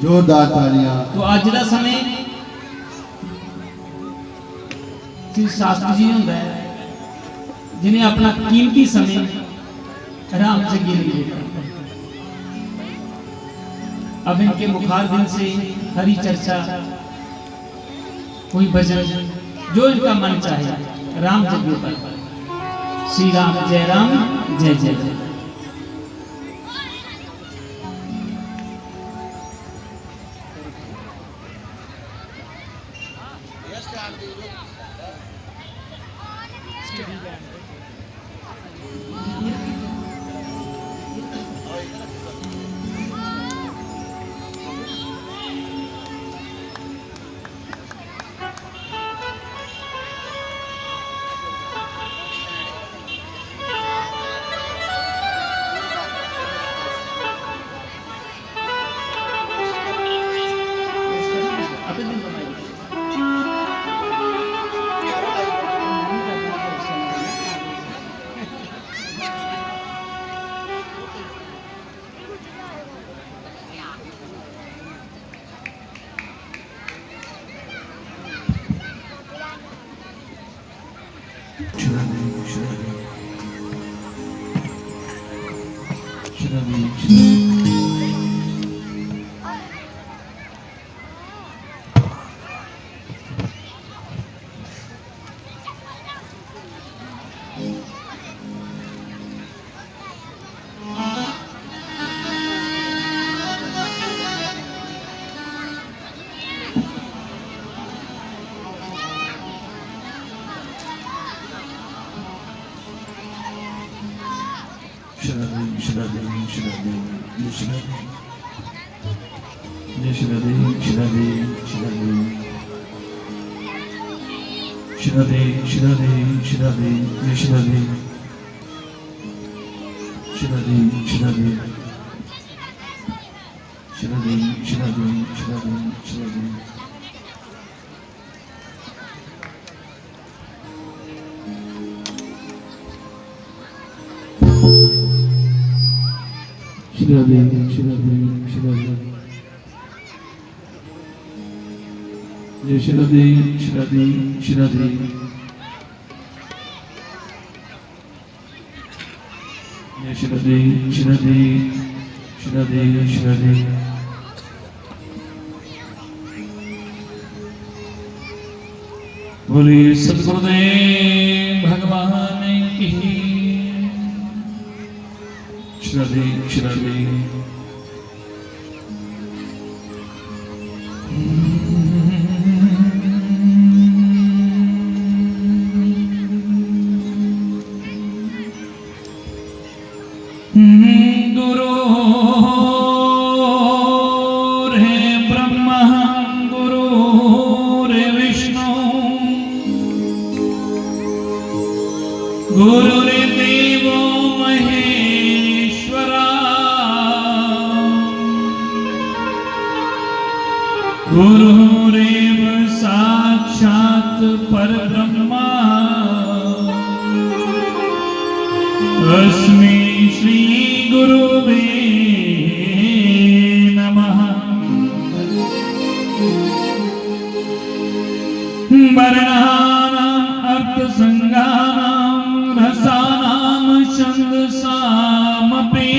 जोरदार तालियां। तो अज का समय श्री शास्त्री जी होंदा है जिन्हें अपना कीमती समय राम जगे लिए। अब इनके मुखारबिन से हरी चर्चा, कोई भजन जो इनका मन चाहे राम जगे पर। श्री राम जय जय जय। बोलिए सद्गुरुदेव भगवान की। श्रद्धे श्रद्धे गुरुर्देवो महेश्वरा गुरुरेव साक्षात् परब्रह्मा अस्मै श्री गुरुवे नमः। वर्णानाम् अर्थसंज्ञानां रसानां छन्दसामपि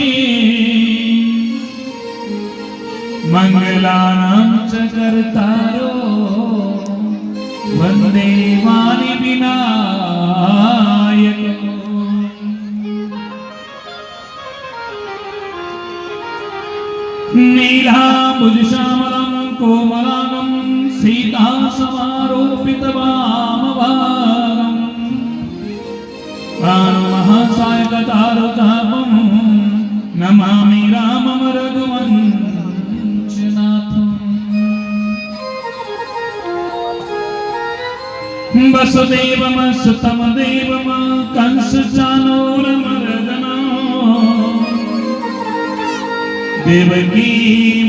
मंगलानां च कर्तारो वन्दे वाणि विनायको। नीलाम्बुजश्यामलं कोमलांगं सीतासमारोपितवामभागम् भानुमहासायकतारुकामं नमामि रामं रघुवंशनाथम्। वसुदेवं सुतं देवं कंसचाणूरमर्दनं देवकी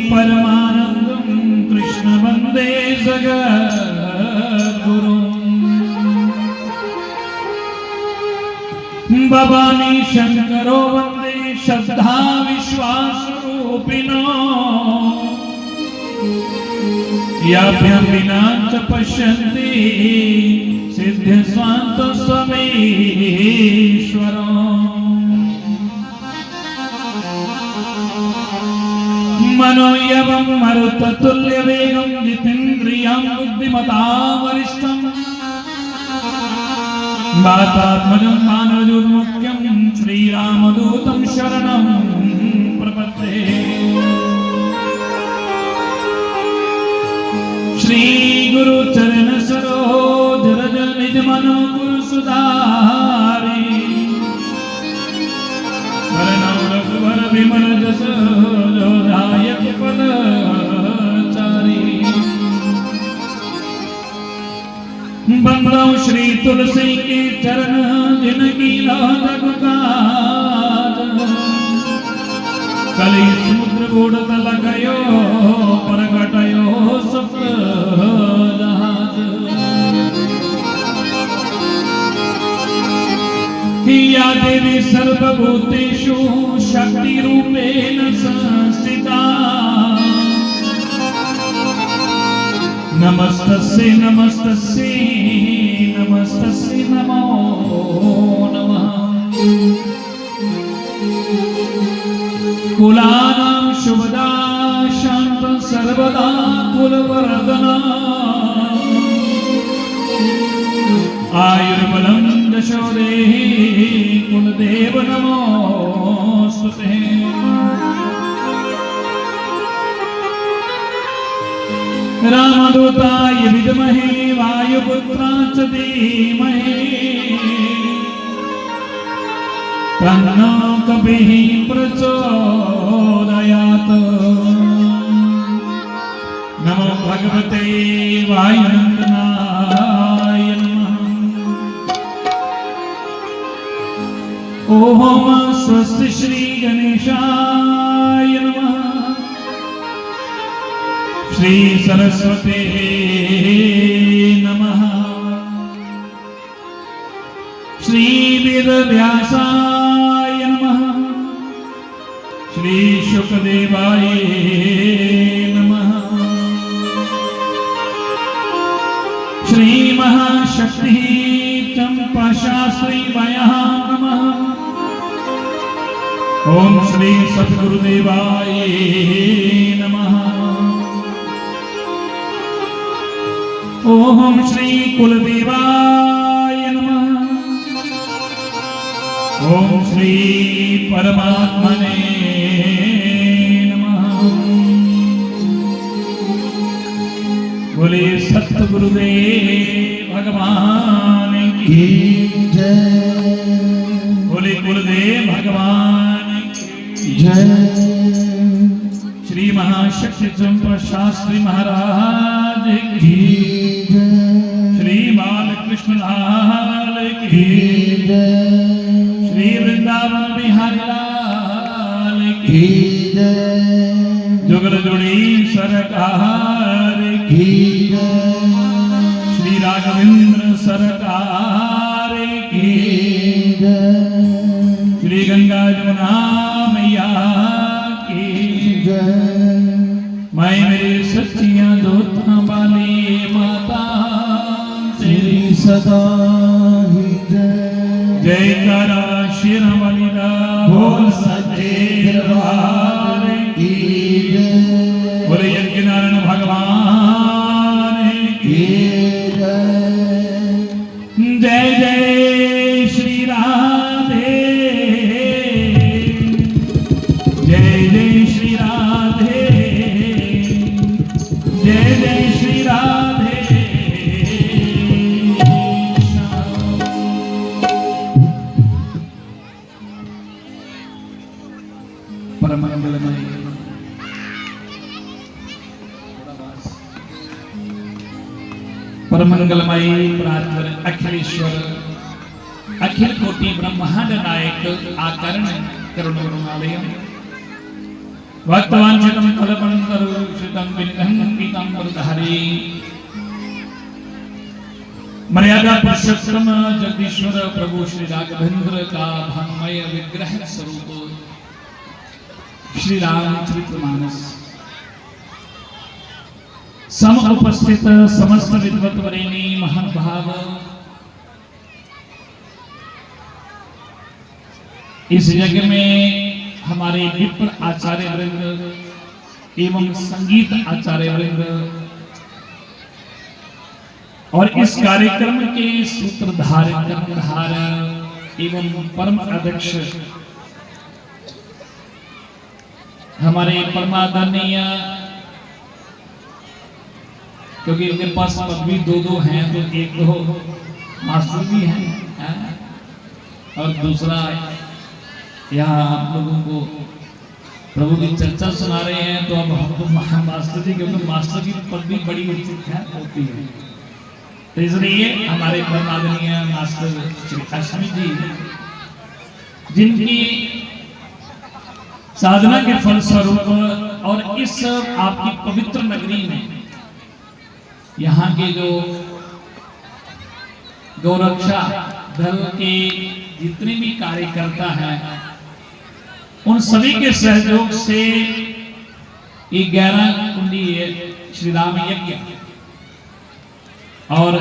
परमानंदं कृष्ण वंदे जगद्गुरुम्। भवानी शंकरो वंदे श्रद्धा विश्वास रूपिणो याभ्यां विना च पश्यन्ति सिद्ध्य स्वान्त स्वमेश्वरो मनोयवं मरुततुल्यवेगं जितेन्द्रियं बुद्धिमतां वरिष्ठं वातात्मजं मानवदुर्मुख्यं श्रीरामदूतं शरणं प्रपद्ये श्री गुरु चरण सरोज रज निज मनो गुरु सुधारी वरनौ रघुवर विमल जस जोदायक पदचारी बंदौ श्री तुलसी के चरण जिनकी जग काज कलि समुद्र बूढ़ लगयो प्रगटयो सप्त जहाज या देवी सर्वभूतेषु शक्ति रूपेण संस्थिता नमस्तस्यै नमस्तस्यै नमस्तस्यै नमो नमः कुलानां शुभदा शांत सर्वदा कुलवर्धना आयुर्बलं यशोदेहि कुलदेव नमोस्तुते रामदूताय विद्महे वायुपुत्राय च धीमहि तन्नो कपिः प्रचोदयात् नमो भगवते वायुनन्दनाय नमः ओम स्वस्ति श्री गणेशाय नमः श्री सरस्वते नमः श्री वेदव्यासाय नमः श्री शुकदेवाय नमः श्री महाशक्ति चंपाशास्त्री वयः नमः ओम श्री सद्गुरुदेवाय नमः ओम श्री कुलदेवाय नमः ओम श्री परमात्मने नमः बोले सतगुरुदेव भगवान की जय बोले गुरुदेव भगवान की जय श्री महाशक्ति चंपा शास्त्री महाराज की जय श्री बालकृष्ण लाल की जय श्री वृंदावन बिहारी लाल की जय जुगल जुड़ी सरकार की जय श्री राघवेंद्र सरकार की जय श्री गंगा जमुना मैया की जय मैं मेरी सच्चियां दोता वाली माता तेरी सदा ही जय जयकारा शेर वाली दा बोल सच्चे दरबार की जय बोले यज्ञ नारायण भगवान की जय जय जय श्री राधे जय जय श्री राधे जय जय श्री राधे परम मंगलमय परम मंगलमय प्रार्थना अखिलेश्वर अखिल कोटि ब्रह्मांड नायक आकरण करुणालयम भक्तवांछितं फलपंतरुषितं विनिधं पीतांबरधारी मर्यादा पुरुषोत्तम जगदीश्वर प्रभु श्री राघवेंद्र का भावमय विग्रह स्वरूप श्री रामचरितमानस सम उपस्थित समस्त विद्वत वरेणी महानुभाव, इस यज्ञ में हमारे विप्र आचार्य वृंद एवं संगीत आचार्य वृंद और इस कार्यक्रम के सूत्रधार कर्णधार एवं परम अध्यक्ष हमारे परमादरणीय, क्योंकि इनके पास पदवी दो हैं, तो एक तो मास्टर भी हैं और दूसरा यहाँ आप लोगों को प्रभु की चर्चा सुना रहे हैं। तो अब हमको मास्टर जी, क्योंकि मास्टर की पदवी बड़ी उचित होती है, तो इसलिए हमारे परमादरणीय मास्टर श्री अश्विनी जी, जिनकी साधना के फलस्वरूप और इस आपकी पवित्र नगरी में यहाँ के जो गौरक्षा दल के जितने भी कार्यकर्ता हैं, उन सभी के सहयोग से ये 11 कुंडीय श्री राम यज्ञ और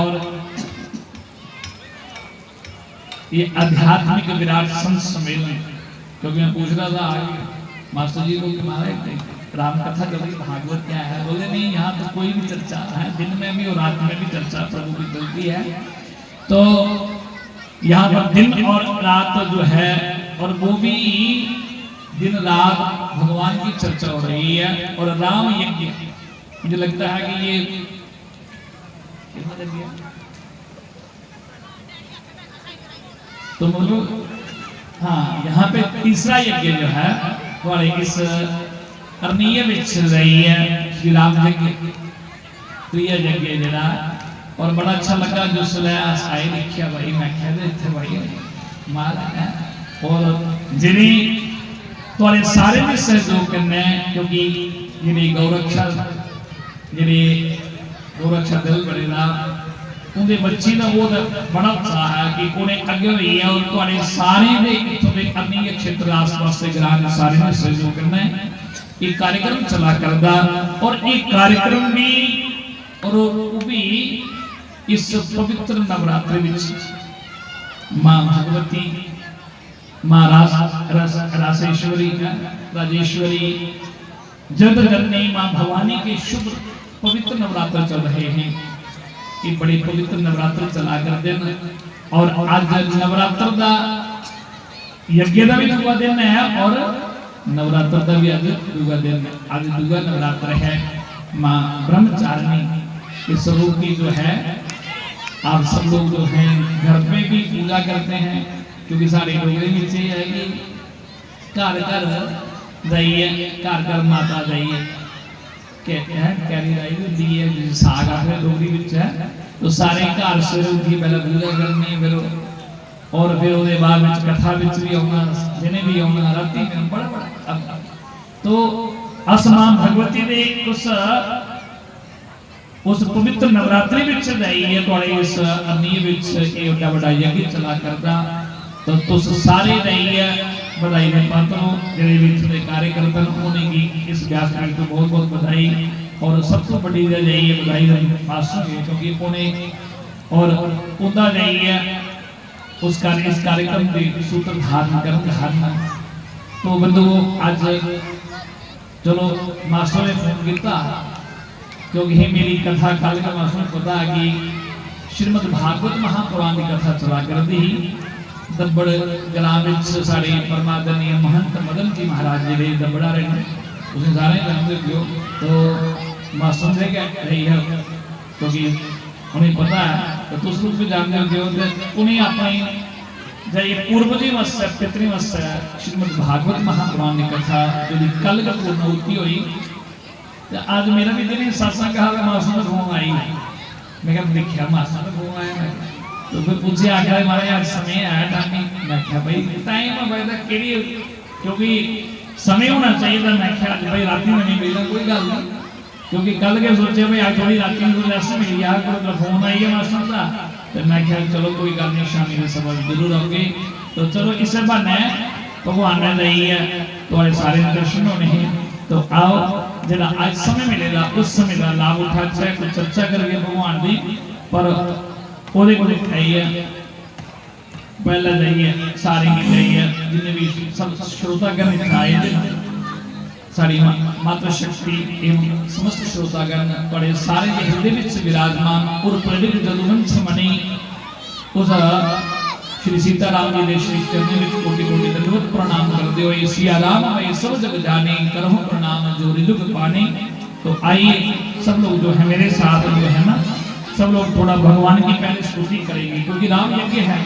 ये आध्यात्मिक विराट संत सम्मेलन, क्योंकि मैं पूछ रहा था आगे मास्टर जी को कि महाराज राम कथा कभी भागवत क्या है, बोले नहीं यहाँ तो कोई भी चर्चा है, दिन में भी और रात में भी चर्चा प्रभु की चलती है। तो यहाँ पर दिन और रात जो है, और वो भी दिन रात भगवान की चर्चा हो रही है। और राम यज्ञ मुझे लगता है कि ये कितना लग गया, तो बोलो हाँ, यहाँ पे तीसरा यज्ञ जो है वो इस अरनीय में चल रही है, श्री राम यज्ञ प्रिय यज्ञ जरा। और बड़ा अच्छा लगा जो सुनाया साई लिखिया भाई, मैं कह रहे थे भाई मारा है और जिन्हें तुम्हारे सारे में सहयोग करने, क्योंकि जिन्हें गौरक्षा दल बनेगा उनके बच्चे का वो बड़ा उत्साह है कि उन्हें अगे हुई है और तुम्हारे सारे दे इत्थों के अरनीय क्षेत्र आस-पास के ग्राम सारे में सहयोग करना है। ये कार्यक्रम चला करदा और एक कार्यक्रम भी और वो भी इस पवित्र नवरात्रि विच मां भगवती, मां राजेश्वरी जगत जननी मां भवानी के शुभ पवित्र नवरात्र चल रहे हैं। ये बड़े पवित्र नवरात्र चला करते हैं और आज नवरात्र का यज्ञ का भी दूसरा दिन है और नवरात्र का भी आज दूसरा दिन है। आज दूसरा नवरात्र है मां ब्रह्मचारिणी के स्वरूप की जो है, आप सब लोग जो हैं घर में भी पूजा करते हैं, क्योंकि सारे डोगरे में से है कि घर घर जाइए, घर घर माता जाइए कहते हैं, कैरी राई होती है साग आखिर डोगरी विच है। तो सारे घर सवेरे उठी पहले पूजा करनी, फिर और फिर उसके बाद में कथा विच भी आना, दिने भी आना, राती में बड़ा बड़ा। तो असमान भगवती ने उस पवित्र नवरात्रि विच जाई है थोड़े इस अरनीय विच ये बड़ा बड़ा यज्ञ चला करदा। तो तुस सारे रही है बधाई दे पात्र जेडे विच दे कार्यकर्ता उन्हें की इस व्यास में तो बहुत बहुत बधाई। और सब तो बड़ी रही है बधाई दे पात्र, क्योंकि उन्हें और उदा रही है उस इस कार्यक्रम के सूत्रधार कर्मधार। तो बंधु आज चलो मास्टर ने फोन किया, क्योंकि मेरी कथा कल का मास्टर पता है कि श्रीमद भागवत महापुराण की कथा चला करती ही दब्बड़ ग्राम सारे परमादरणीय महंत मदन जी महाराज जी दब्बड़ा रहे, उसे सारे जानते हो। तो मास्टर से क्या रही है, क्योंकि उन्हें पता है तो तुम लोग भी जानते हो उन्हें अपनी जो पूर्वजी वस्त पितृ वस्त श्रीमद भागवत महापुराण की कथा जो कल का पूर्णवती हुई। आज मेरा भी दिन सत्संग कहा मास्टर में फोन आई, मैं क्या देखा मास्टर में फोन आया, तो फिर पूछे आकर हमारे आज समय आया टाइम, मैं क्या भाई टाइम है भाई तक केड़ी, क्योंकि समय होना चाहिए था। मैं क्या भाई राती में नहीं मिलना कोई गल नहीं, क्योंकि कल के सोचे भाई आज थोड़ी राती में रेस्ट मिल गया, कोई फोन आई है मास्टर का, तो मैं क्या चलो कोई गल नहीं शामी के समय जरूर आओगे। तो चलो इस बहाने भगवान ने रही है तो सारे दर्शन होने हैं। तो आओ ਜਿਹੜਾ ਅੱਜ समय मिलेगा उस समय का लाभ उठा चाहे कोई चर्चा करके भगवान की पर ਉਹਦੇ ਕੋਲ ਹੈ पहला जाइए सारे ही जाइए जिन्हें भी सब श्रोतागण आए थे साड़ी माता शक्ति एवं समस्त श्रोतागण बड़े सारे के हृदय में विराजमान और प्रेरित जदुवंश मणि उस श्री सीताराम जी ने श्री चरणों में कोटि कोटि दंडवत प्रणाम करते हुए सिया राम मैं सब जग जाने करहूं प्रणाम जो रिदुक पाने। तो आइए सब लोग जो है मेरे साथ जो है ना सब लोग थोड़ा भगवान की पहले स्तुति करेंगे क्योंकि राम यज्ञ है।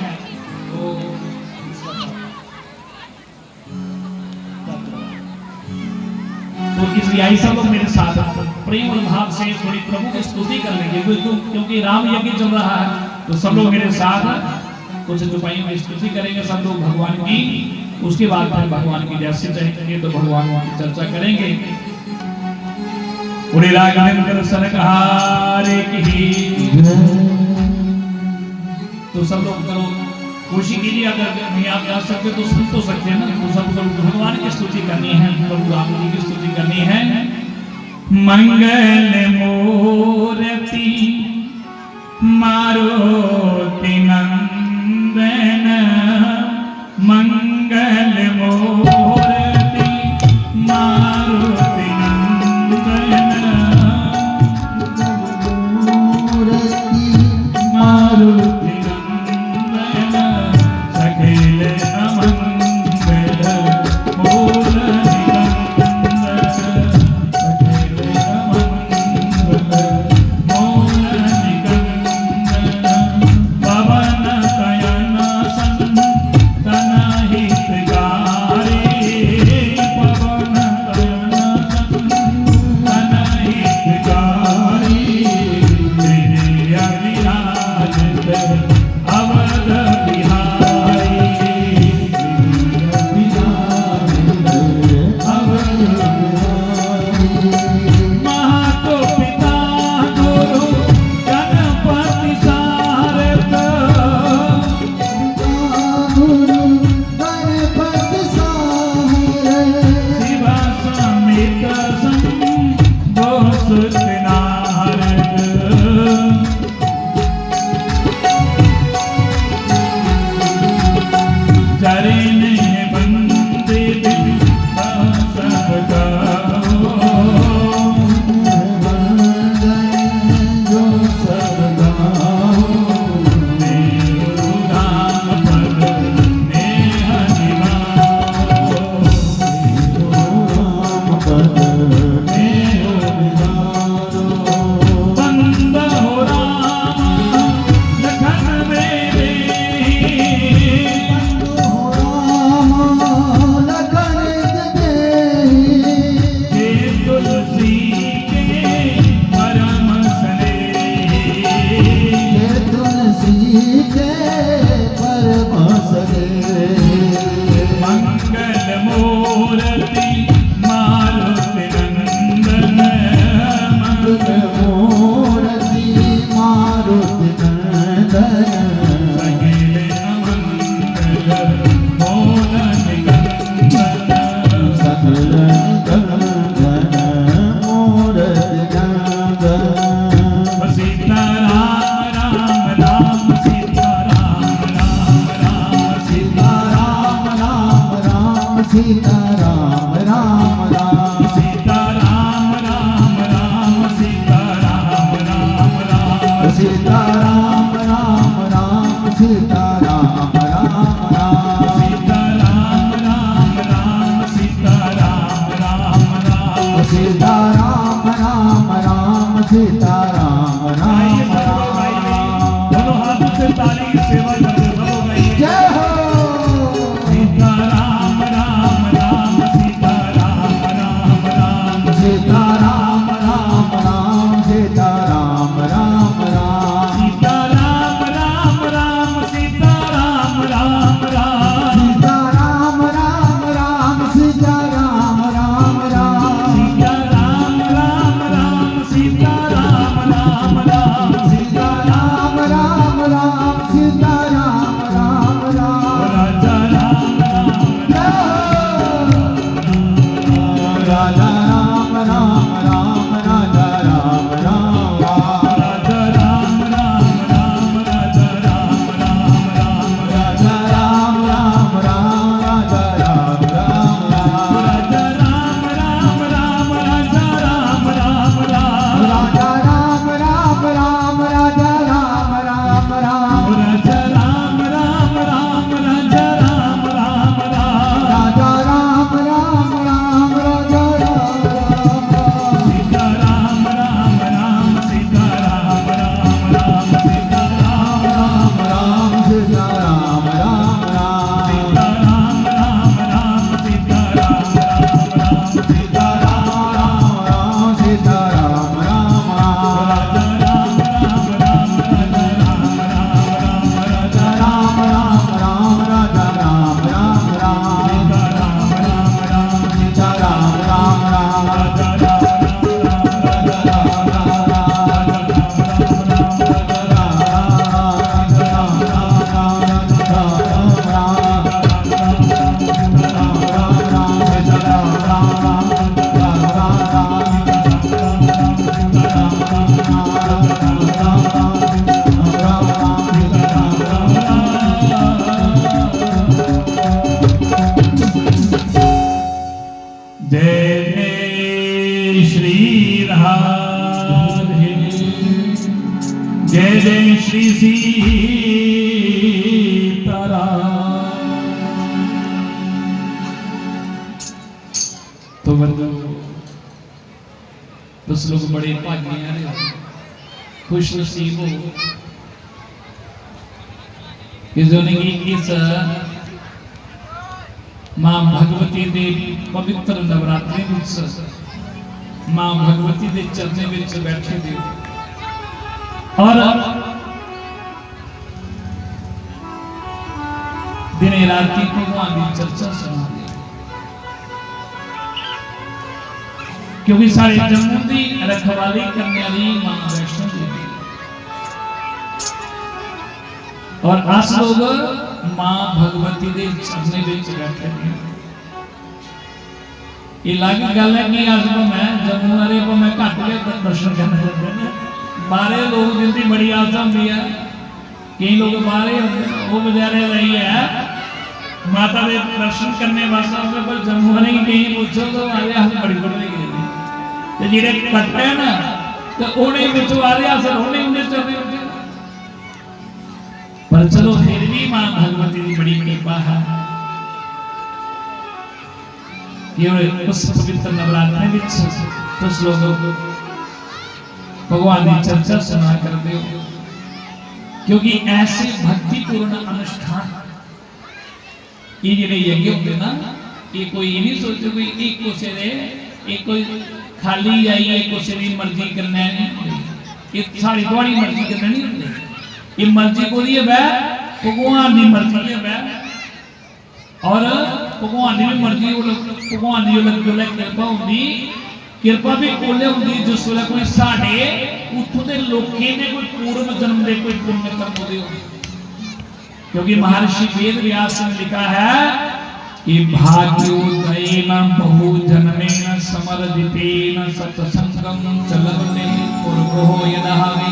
तो इसलिए आई सब लोग मेरे साथ प्रेम और भाव से थोड़ी प्रभु की स्तुति कर लेंगे क्योंकि राम यज्ञ चल रहा है। तो सब लोग मेरे साथ कुछ चौपाइयों में स्तुति करेंगे सब लोग भगवान की, उसके बाद फिर भगवान की जैसे चाहेंगे तो भगवान की चर्चा करेंगे। उड़े राघवेंद्र सरकार की। तो सब लोग करो कोशिश कीजिए, अगर नहीं आप जा सकते तो सुन तो सकते हैं ना। तो सब लोग भगवान की स्तुति करनी है, प्रभु राम जी की स्तुति करनी है। मंगल मूर्ति मारुति नंदन मंगल मूर्ति मारुति नंदन मूर्ति मारुति नंदन सखिल अमंगल मूल निकंदन सखिल अमंगल मूल निकंदन पवन कयन संतन हितकारी पवन कयन संतन हितकारी हृदय विराजित अवध बिहारी हृदय विराजित अवध बिहारी। महातो पिता गुरु गणपति सारथ गुरु गणपति सारथ शिवा समेत संबो सुत नारद चरण बंदे सब गाओ जो सब गाओ मेरु राम पद नेह निभाओ राम पद नेह बिहारो बंद हो राम लखन मेरे राम लखन जगे हे तुलसी के परम स्नेही ये तुलसी के परम सगे मंगल मूर्ति मारुति नंदन मंगल मूर्ति मारुति नंदन सखिल अमंगल मूल निकंदन सकल निकंदन मूर्ति नंदन सीता राम राम राम सीता राम राम राम सीता राम राम राम सीता राम राम राम सीता राम राम राम सीता राम राम राम सीता राम राम राम सीता राम राम राम सीता राम राम राम सीता राम राम राम सीता राम राम राम सीता राम आइए राम सब लोग आइए, राम दोनों हाथों से ताली की सेवा करते सब लोग आइए। जय हो सीता राम राम राम सीता राम राम राम सीता राम राम राम सीता राम राम राम सीता राम राम राम सीता राम राम राम सीता राम राम राम सीता राम राम राम सीता राम राम राम सीता राम राम राम सीता राम राम राम सीता राम जय जय श्री सीताराम। तो बंधु तुस लोग बड़े भाग्य वाले हो, खुश नसीब हो कि जो नहीं इस मां भगवती दे पवित्र नवरात्रि विच मां भगवती दे चरणे विच बैठे दे और दिने राती भगवान की चर्चा सुना, क्योंकि सारे जम्मू की रखवाली करने वाली मां वैष्णो देवी और अस लोग मां भगवती के चरणे विच बैठे हैं। ये अलग गल है कि अज तो मैं जम्मू वाले को मैं घट के दर्शन करने लगे, बाहर लोग जिनकी बड़ी आदत होती है, कई लोग बाहर होते वो बेचारे रही है माता के दर्शन करने वास्ते, पर जम्मू वाले कहीं पूछो तो आले अस बड़ी बड़ी गए ते जेडे कट्टे ना तो उन्हें विचों आले अस रोने उन्हें चलने होते। पर चलो फिर भी मां भगवती की बड़ी कृपा है कि उस पवित्र नवरात्रि में तुस लोग भगवान की चर्चा सुना करते हो, क्योंकि ऐसे भक्तिपूर्ण अनुष्ठान ये जेडे यज्ञ होंगे ना, ये कोई ये नहीं सोचते कोई एक कोसे दे एक कोई खाली आइए कोसे की मर्जी करना है, ये सारी तुम्हारी मर्जी करना नहीं होंगे। ये मर्जी बोली है वह भगवान की मर्जी है वह, और भगवान की मर्जी भगवान की कृपा होगी, कृपा भी कोले होगी जिस वे कोई साढ़े उतों के लोगों ने कोई पूर्व जन्म के कोई पुण्य कर्म होते हो, क्योंकि महर्षि वेद व्यास ने लिखा है कि भाग्योदयेन बहु जन्मेन समर्दितेन सत्संगम चलते पूर्वो यदावे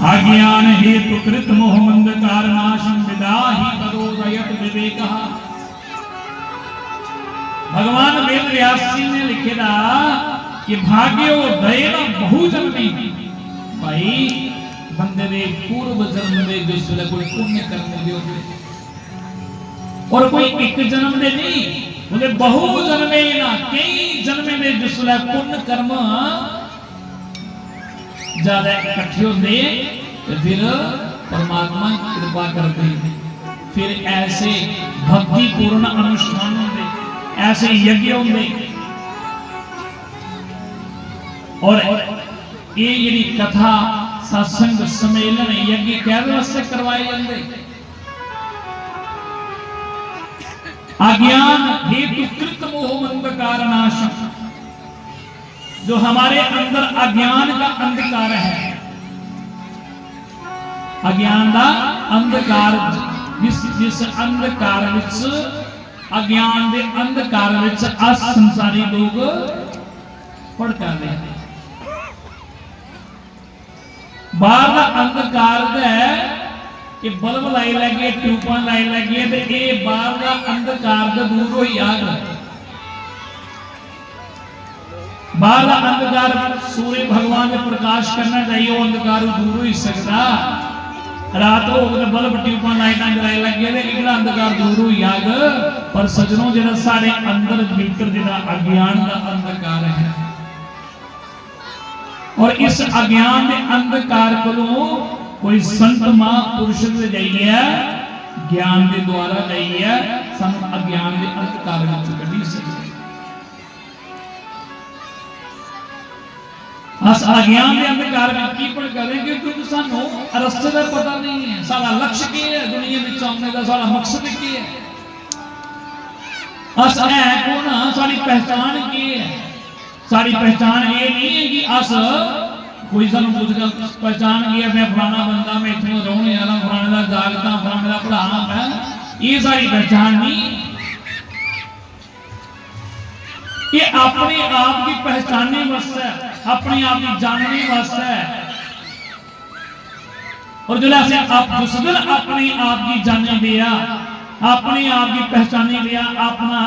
अज्ञान हेतु कृत मोहमंद कारनाशं विदाहि तदोदयत विवेकः। भगवान वेद व्यास जी ने लिखेगा कि भाग्योदयेन बहु जन्मेन, भाई बंदे दे पूर्व जन्म दे जिस वे कोई पुण्य कर्म होते और कोई एक जन्म दे नहीं बोले बहु जन्मे ना कई जन्मे में जिस वे पुण्य कर्म ज्यादा इकट्ठे होते फिर परमात्मा कृपा करते, फिर ऐसे भक्तिपूर्ण अनुष्ठान होंगे, ऐसे यज्ञ होंगे, और ये जी कथा सत्संग सम्मेलन यज्ञ कहने वास्ते करवाए जाते। अज्ञान हेतु कृत मोह अंधकार नाशम, जो हमारे अंदर अज्ञान का अंधकार है, अज्ञान का अंधकार जिस अंधकार विच अज्ञान के अंधकार विच अस संसारी लोग भड़का रहे हैं। बाहर का अंधकार है कि बल्ब लाई लगे ट्यूबा लाई लगी तो ये बाहर का अंधकार तो दूर हो जाएगा। बाहर का अंधकार सूर्य भगवान ने प्रकाश करना चाहिए, वो अंधकार दूर हो ही सकता। रात हो तो बल्ब ट्यूबा लाइटा जलाई लगे तो एक अंधकार दूर हो जाएगा। पर सजनों जो सारे अंदर भीतर जो अज्ञान का अंधकार है, और इस अज्ञान के अंधकार को कोई संत महापुरुष जाइए ज्ञान के द्वारा जाइए सानू अज्ञान के अंधकार कढ़ी सकते। अस अज्ञान के अंधकार में की पढ़ करेंगे क्योंकि सानू रस्ते का पता नहीं है, सारा लक्ष्य की है दुनिया में आने का, सारा मकसद की है, अस है कौन, सारी पहचान की है। सारी पहचान ये नहीं है कि अस कोई सानू पूछेगा पहचान की है मैं फलाना बंदा, मैं इतने रोने वाला, फलाने का जागता, फलाने का भरा मैं, ये सारी पहचान नहीं। ये अपने आप की पहचानने वास्ते, अपने आप की जानने वास्ते, और जो आप जिस दिन अपने आप की जाने लिया, अपने आप की पहचाने लिया, अपना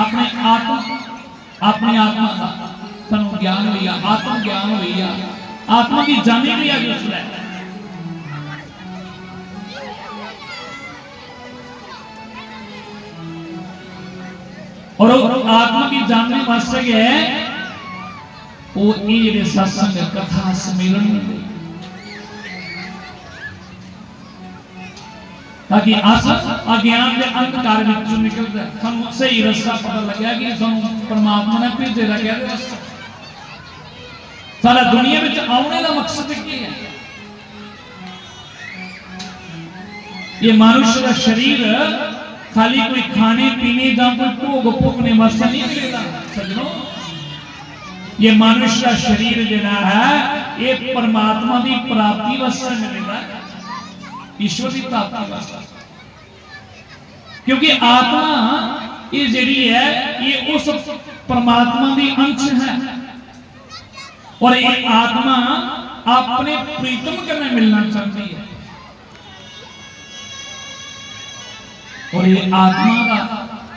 अपने आत्मा अपनी आत्मा का ज्ञान लिया, आत्म ज्ञान लिया, आत्मा की जाने लिया जिसने और आत्मा की जानने वास्ते है वो ये सत्संग कथा सम्मेलन, ताकि अस अज्ञान के अंधकार विचों निकलते सानू सही रास्ता पता लगे कि सानू परमात्मा ने भेजे दा क्या रास्ता, सारा दुनिया में आने का मकसद क्या है। ये मनुष्य का शरीर खाली कोई खाने पीने या कोई भोग भोगने वास्ते नहीं मिलेगा सज्जनों, ये मनुष्य का शरीर जो है ये परमात्मा की प्राप्ति वास्ते मिलेगा, ईश्वर की प्राप्ति वास्ते। क्योंकि आत्मा ये जी है ये उस परमात्मा की अंश है, और ये आत्मा अपने प्रीतम करने मिलना चाहती है, और ये आत्मा का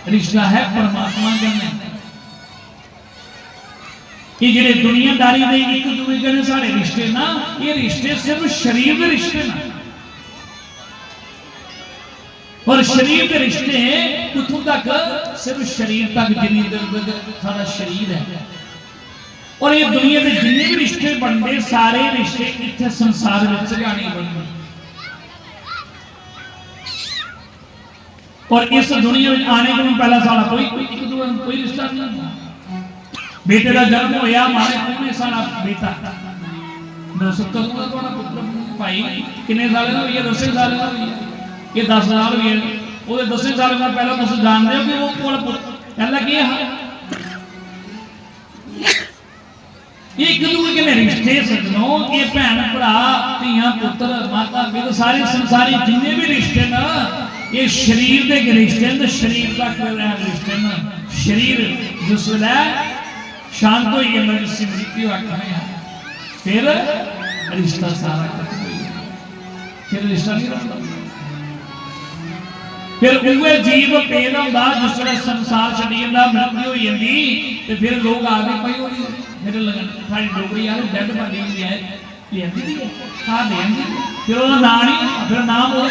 रिश्ता है परमात्मा करने। ये जेडे दुनियादारी दे एक दूसरे कने सारे रिश्ते ना, ये रिश्ते सिर्फ शरीर के रिश्ते ना, और शरीर के रिश्ते उतों तक सिर्फ शरीर तक जिन्नी सारा शरीर है, और ये दुनिया के जिन्ने भी रिश्ते बनते सारे रिश्ते इतने संसार में जाने बनते, और इस दुनिया में आने को पहला साल कोई रिश्ता नहीं। बेटे का जन्म होया हमारे कौन है सारा बेटा 270 का थोड़ा पुत्र भाई कितने साल का हुई है 10 साल का हुई है, ये 10 साल हुई है, वो 10 साल का पहला तुम जानते हो कि वो कौन पहला की एक दूसरे के रिश्ते सजनों, ये भैन भरा धियां पुत्र माता पिता सारे संसारी जिन्ने भी रिश्ते ना ये शरीर के रिश्ते हैं, तो शरीर तक रिश्ते ना, शरीर जिस वेले शांत हो गया मनुष्य मृत्यु आखने फिर रिश्ता सारा खत्म हो गया, फिर रिश्ता नहीं रहा। फिर उहे जीव पैदा होता जिस तरह संसार छड़ी जाता मृत्यु हो जाती, तो फिर लोग आगे पई हो मेरे लगन सारी डोगरी यार डेड बॉडी हुंदी है लेंदी खा देंदी, फिर वो नाम नहीं फिर नाम वो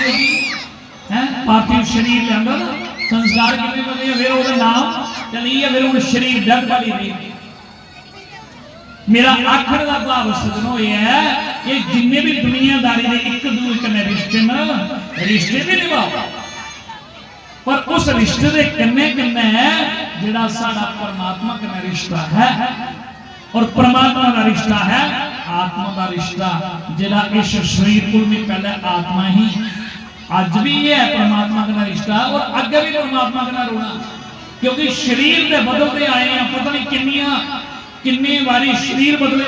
है पार्थिव शरीर लेंदा ना संस्कार कितने बजे फिर वो नाम चली है, फिर वो शरीर डेड बॉडी रही। मेरा आखिर का भाव सजनों ये है ये जिन्ने भी दुनियादारी के एक दूसरे कने रिश्ते ना रिश्ते भी निभाओ, पर उस रिश्ते के कन्ने कन्ने जिहड़ा साडा परमात्मा कन्ने रिश्ता है, और परमात्मा का रिश्ता है आत्मा का रिश्ता, जिहड़ा इस शरीर को में पहले आत्मा ही आज भी ये है परमात्मा का रिश्ता, और आगे भी परमात्मा का रोना, क्योंकि शरीर के बदलते आए हैं, पता नहीं किन्नी बारी शरीर बदले,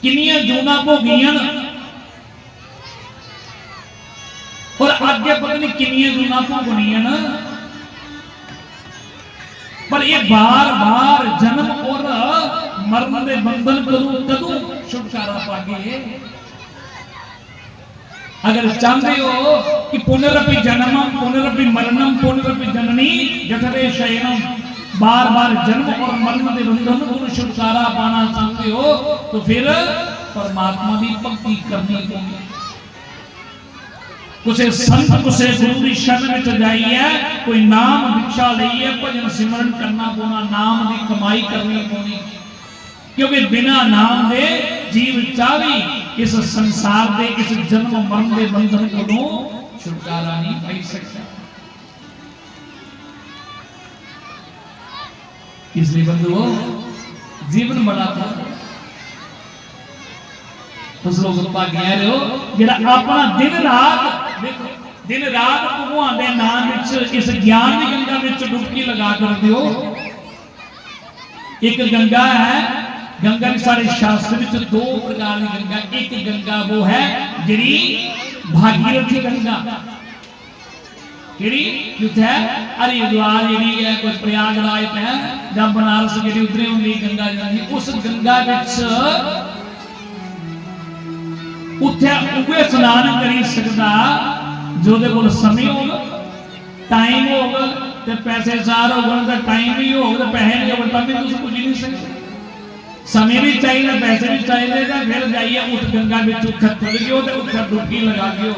किन्नियां जूना भोगियां, और आगे पता नहीं किन्नियां जूना भोगनियां ना, पर ये बार बार जन्म और मरण के बंधन कदों छुटकारा पागे। अगर चाहते हो कि पुनरपि जन्मम पुनरपि मरणम पुनरपि जननी जठरे शयनम, बार बार जन्म और मरण के बंधन को छुटकारा पाना चाहते हो तो फिर परमात्मा की भक्ति करनी होगी, कुछ संत कुछ गुरु की शरण में जाइए, कोई नाम भिक्षा लइए, भजन सिमरन करना पौना, नाम की कमाई करनी पौनी, क्योंकि बिना नाम दे जीव चावी इस संसार दे इस जन्म मरण के बंधन को छुटकारा नहीं पाई सकता। इसलिए बंधुओं जीवन बड़ा था उस लोग भाग्य रहो जेड़ा अपना दिन रात भगवान के नाम इस ज्ञान की गंगा में डुबकी लगा कर दियो। एक गंगा है, गंगा के सारे शास्त्र में दो प्रकार की गंगा, एक गंगा वो है जिहड़ी भागीरथी गंगा, है हरिद्वार जी है, कुछ प्रयागराज है या बनारस जी उधरे होंगी गंगा जाती, उस गंगा उथे स्नान करी सकता जो को समय होगा, टाइम होगा, तो पैसे चार होगा, तो टाइम भी होगा, तो पैसे नहीं होगा, तब भी तुम कुछ नहीं सकते, समय भी चाहिए पैसे भी चाहिए, फिर जाइए उस गंगा में उठा खुल गयो तो उठा डुबकी लगा दियो।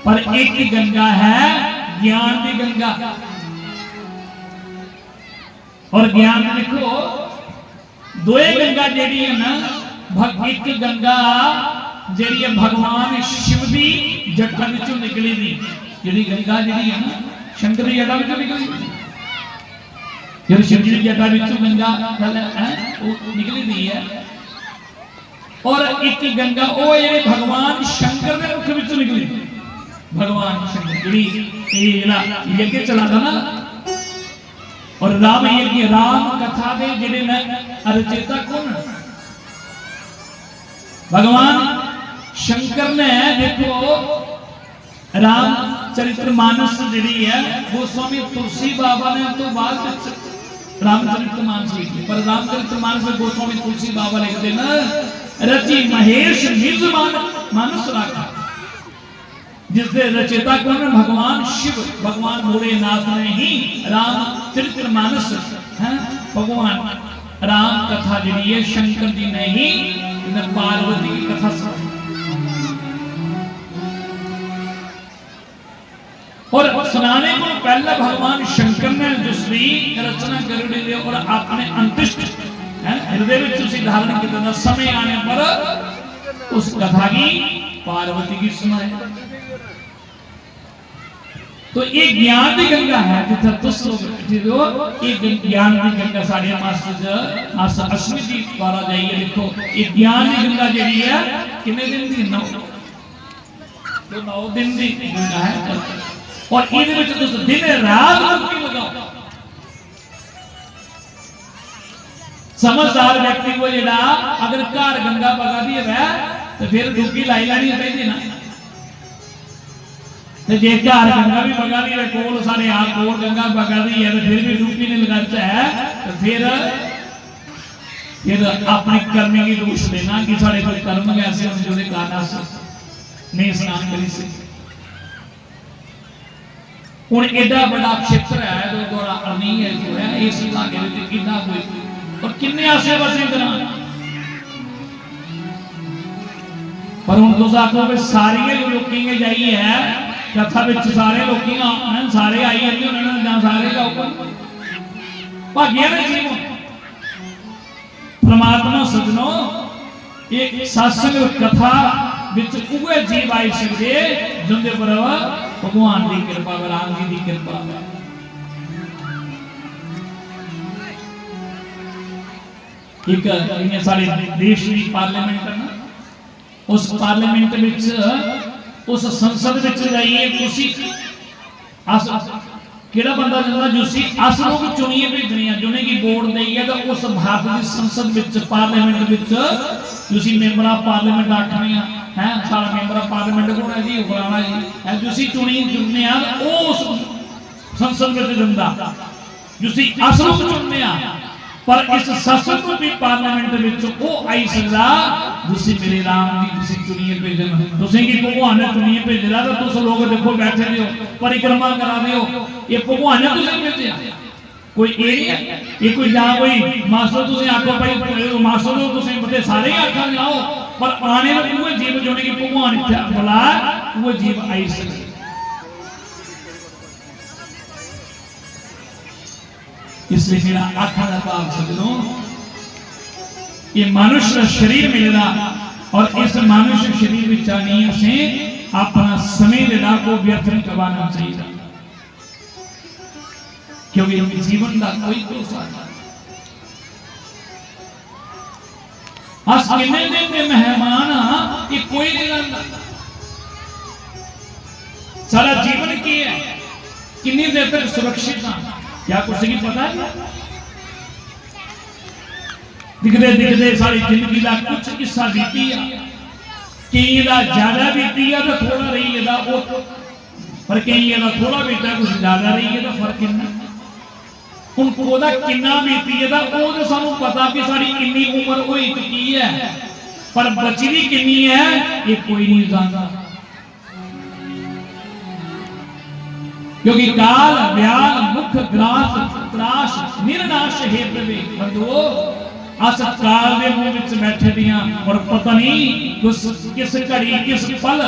पर एक गंगा है ज्ञान की गंगा, और ज्ञान देखो दोए गंगा जेड़ी है ना, एक गंगा जेड़ी है भगवान शिव की जटा विचों निकली दी, जेड़ी गंगा जेड़ी है ना शंकर की जटा विचों निकली दी, जो शिव जी की जटा विचों गंगा है वो निकली दी है। और एक गंगा वो जेड़े भगवान शंकर के मुख विचों निकली, भगवान शंकर जेड़ी यज्ञ चला था ना, और राम यज्ञ राम कथा दे जेड़े ने रचयिता कौन, भगवान शंकर ने देखो रामचरितमानस जी है गोस्वामी तुलसी बाबा ने तो बाद रामचरितमानस लिखी, पर रामचरितमानस में गोस्वामी तुलसी बाबा लिखते ना रचि महेश निज मानस राखा, जिसके रचयिता कौन है भगवान शिव, भगवान भोलेनाथ ने ही रामचरितमानस है भगवान राम कथा जी है शंकर जी ने ही पार्वती की कथा सुनाई। और सुनाने को पहले भगवान शंकर ने दूसरी रचना कर दी और अपने अंतिष्ट हृदय में धारण किया, समय आने पर उस कथा की पार्वती की सुनाई। तो एक ज्ञान की गंगा है जिथे तुस लोग एक ज्ञान की गंगा साढ़े मास्टर अश्विनी जी द्वारा जाइए देखो एक ज्ञान की गंगा जी है कितने दिन की 9 दिन की गंगा है, और ये दिन रात डुबकी लगाओ। समझदार व्यक्ति को जरा अगर घर गंगा बगा दी है तो फिर डुबकी लाई लानी चाहिए ना, जे घर गंगा भी बगा दी है कोल सारे आप कोल गंगा बगा दी है तो फिर भी डुबकी नहीं लगाता है तो फिर अपनी कर्मी की दोष देना कि सारे कोई कर्म ऐसे होने जो कारण नहीं स्नान करी से। हुण एडा बड़ा क्षेत्र है जो द्वारा अरनी है जो है इस इलाके में कितना कोई और किन्ने आसे पासे करा, पर हुण तुस आखो भी सारे लोकी जाइए है कथा विच सारे लोकी सारे आई जाते उन्होंने जां सारे का हुक्म भाग्य ने जीव परमात्मा सजनो एक सत्संग कथा विच उहे जीव आई सकदे जिंदे पर भगवान की कृपा राम जी की कृपा। एक इन्हें सारे देश की पार्लियामेंट करना, उस पार्लियामेंट विच उस संसद विच जाइए कुर्सी अस केड़ा बंदा जंदा जुसी अस लोग चुनिए भेजनी है जिन्हें की वोट देई है तो उस भारत की संसद विच पार्लियामेंट विच जुसी मेंबर ऑफ पार्लियामेंट आखनी है सारा मेंबर ऑफ पार्लियामेंट कौन है जी फलाना जी है जुसी चुनी चुनने आ उस संसद विच जंदा जुसी अस लोग चुनने आ, पर इस संसद भी पार्लियामेंट विच वो आई सकदा जिसे मेरे राम जी तुसी चुनिए भेजन तुसी की भगवान ने चुनिए भेजदा तो तुस लोग देखो बैठे हो परिक्रमा करा रहे हो ये भगवान ने तुसी भेजा कोई ए नहीं है ये कोई जा कोई मास्टर तुसी आखो भाई मास्टर तो तुसी बते सारे ही आखा लाओ पर आने में वो जीव जोने की भगवान इच्छा बुला वो जीव आई सकदा। इसलिए मेरा आखा का भाव सजनो ये मनुष्य शरीर मिलना और इस मनुष्य शरीर में चाहनी से अपना समय लेना को व्यर्थ नहीं करवाना चाहिए क्योंकि जीवन का कोई भरोसा नहीं। अस कितने दिन के मेहमान ये कोई नहीं जानता सारा जीवन की है कितनी देर तक सुरक्षित है क्या कुछ नहीं पता है दिखते दिखते सारी जिंदगी का कुछ हिस्सा बीती है कई का ज्यादा बीती है तो थोड़ा रही है वो पर कई का थोड़ा बीता कुछ ज्यादा रही है तो फर्क कितना उनको कितना बीती है वो तो सानू पता कि सारी कितनी उम्र हो चुकी है पर बची भी कितनी है ये कोई नहीं जानता क्योंकि काल व्याल मुख ग्रास त्राश निर्नाश है प्रभे बंधुओ अस काल दे मुंह विच बैठे दियां और पता नहीं किस घड़ी किस पल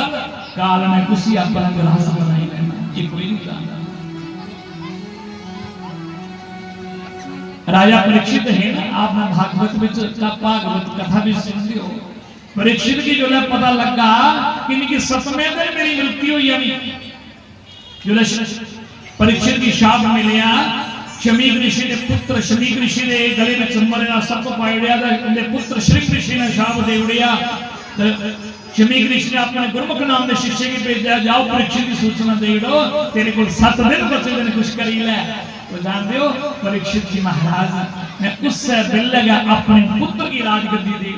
काल ने कुसी अपना ग्रास बनाई लेना ये कोई नहीं जानता। राजा परीक्षित है ना, आप भागवत में भागवत कथा भी सुनते हो। परीक्षित की जो है पता लगा कि इनकी 7वें दिन मेरी मृत्यु हुई है। जो परीक्षित की शाप मिलिया शमीक ऋषि ने पुत्र शमीक ऋषि ने गले में चंबरेरा सब पाई उड़िया उनके पुत्र श्री ऋषि ने शाप दे उड़िया। शमीक ऋषि ने अपने गुरमुख नाम के शिष्य की भेजा, जाओ परीक्षित की सूचना दे दो, तेरे को 7 दिन बचे दिन कुछ करी ले। तो जानते हो परीक्षित जी महाराज ने उससे दिल लगा अपने पुत्र की राजगद्दी दे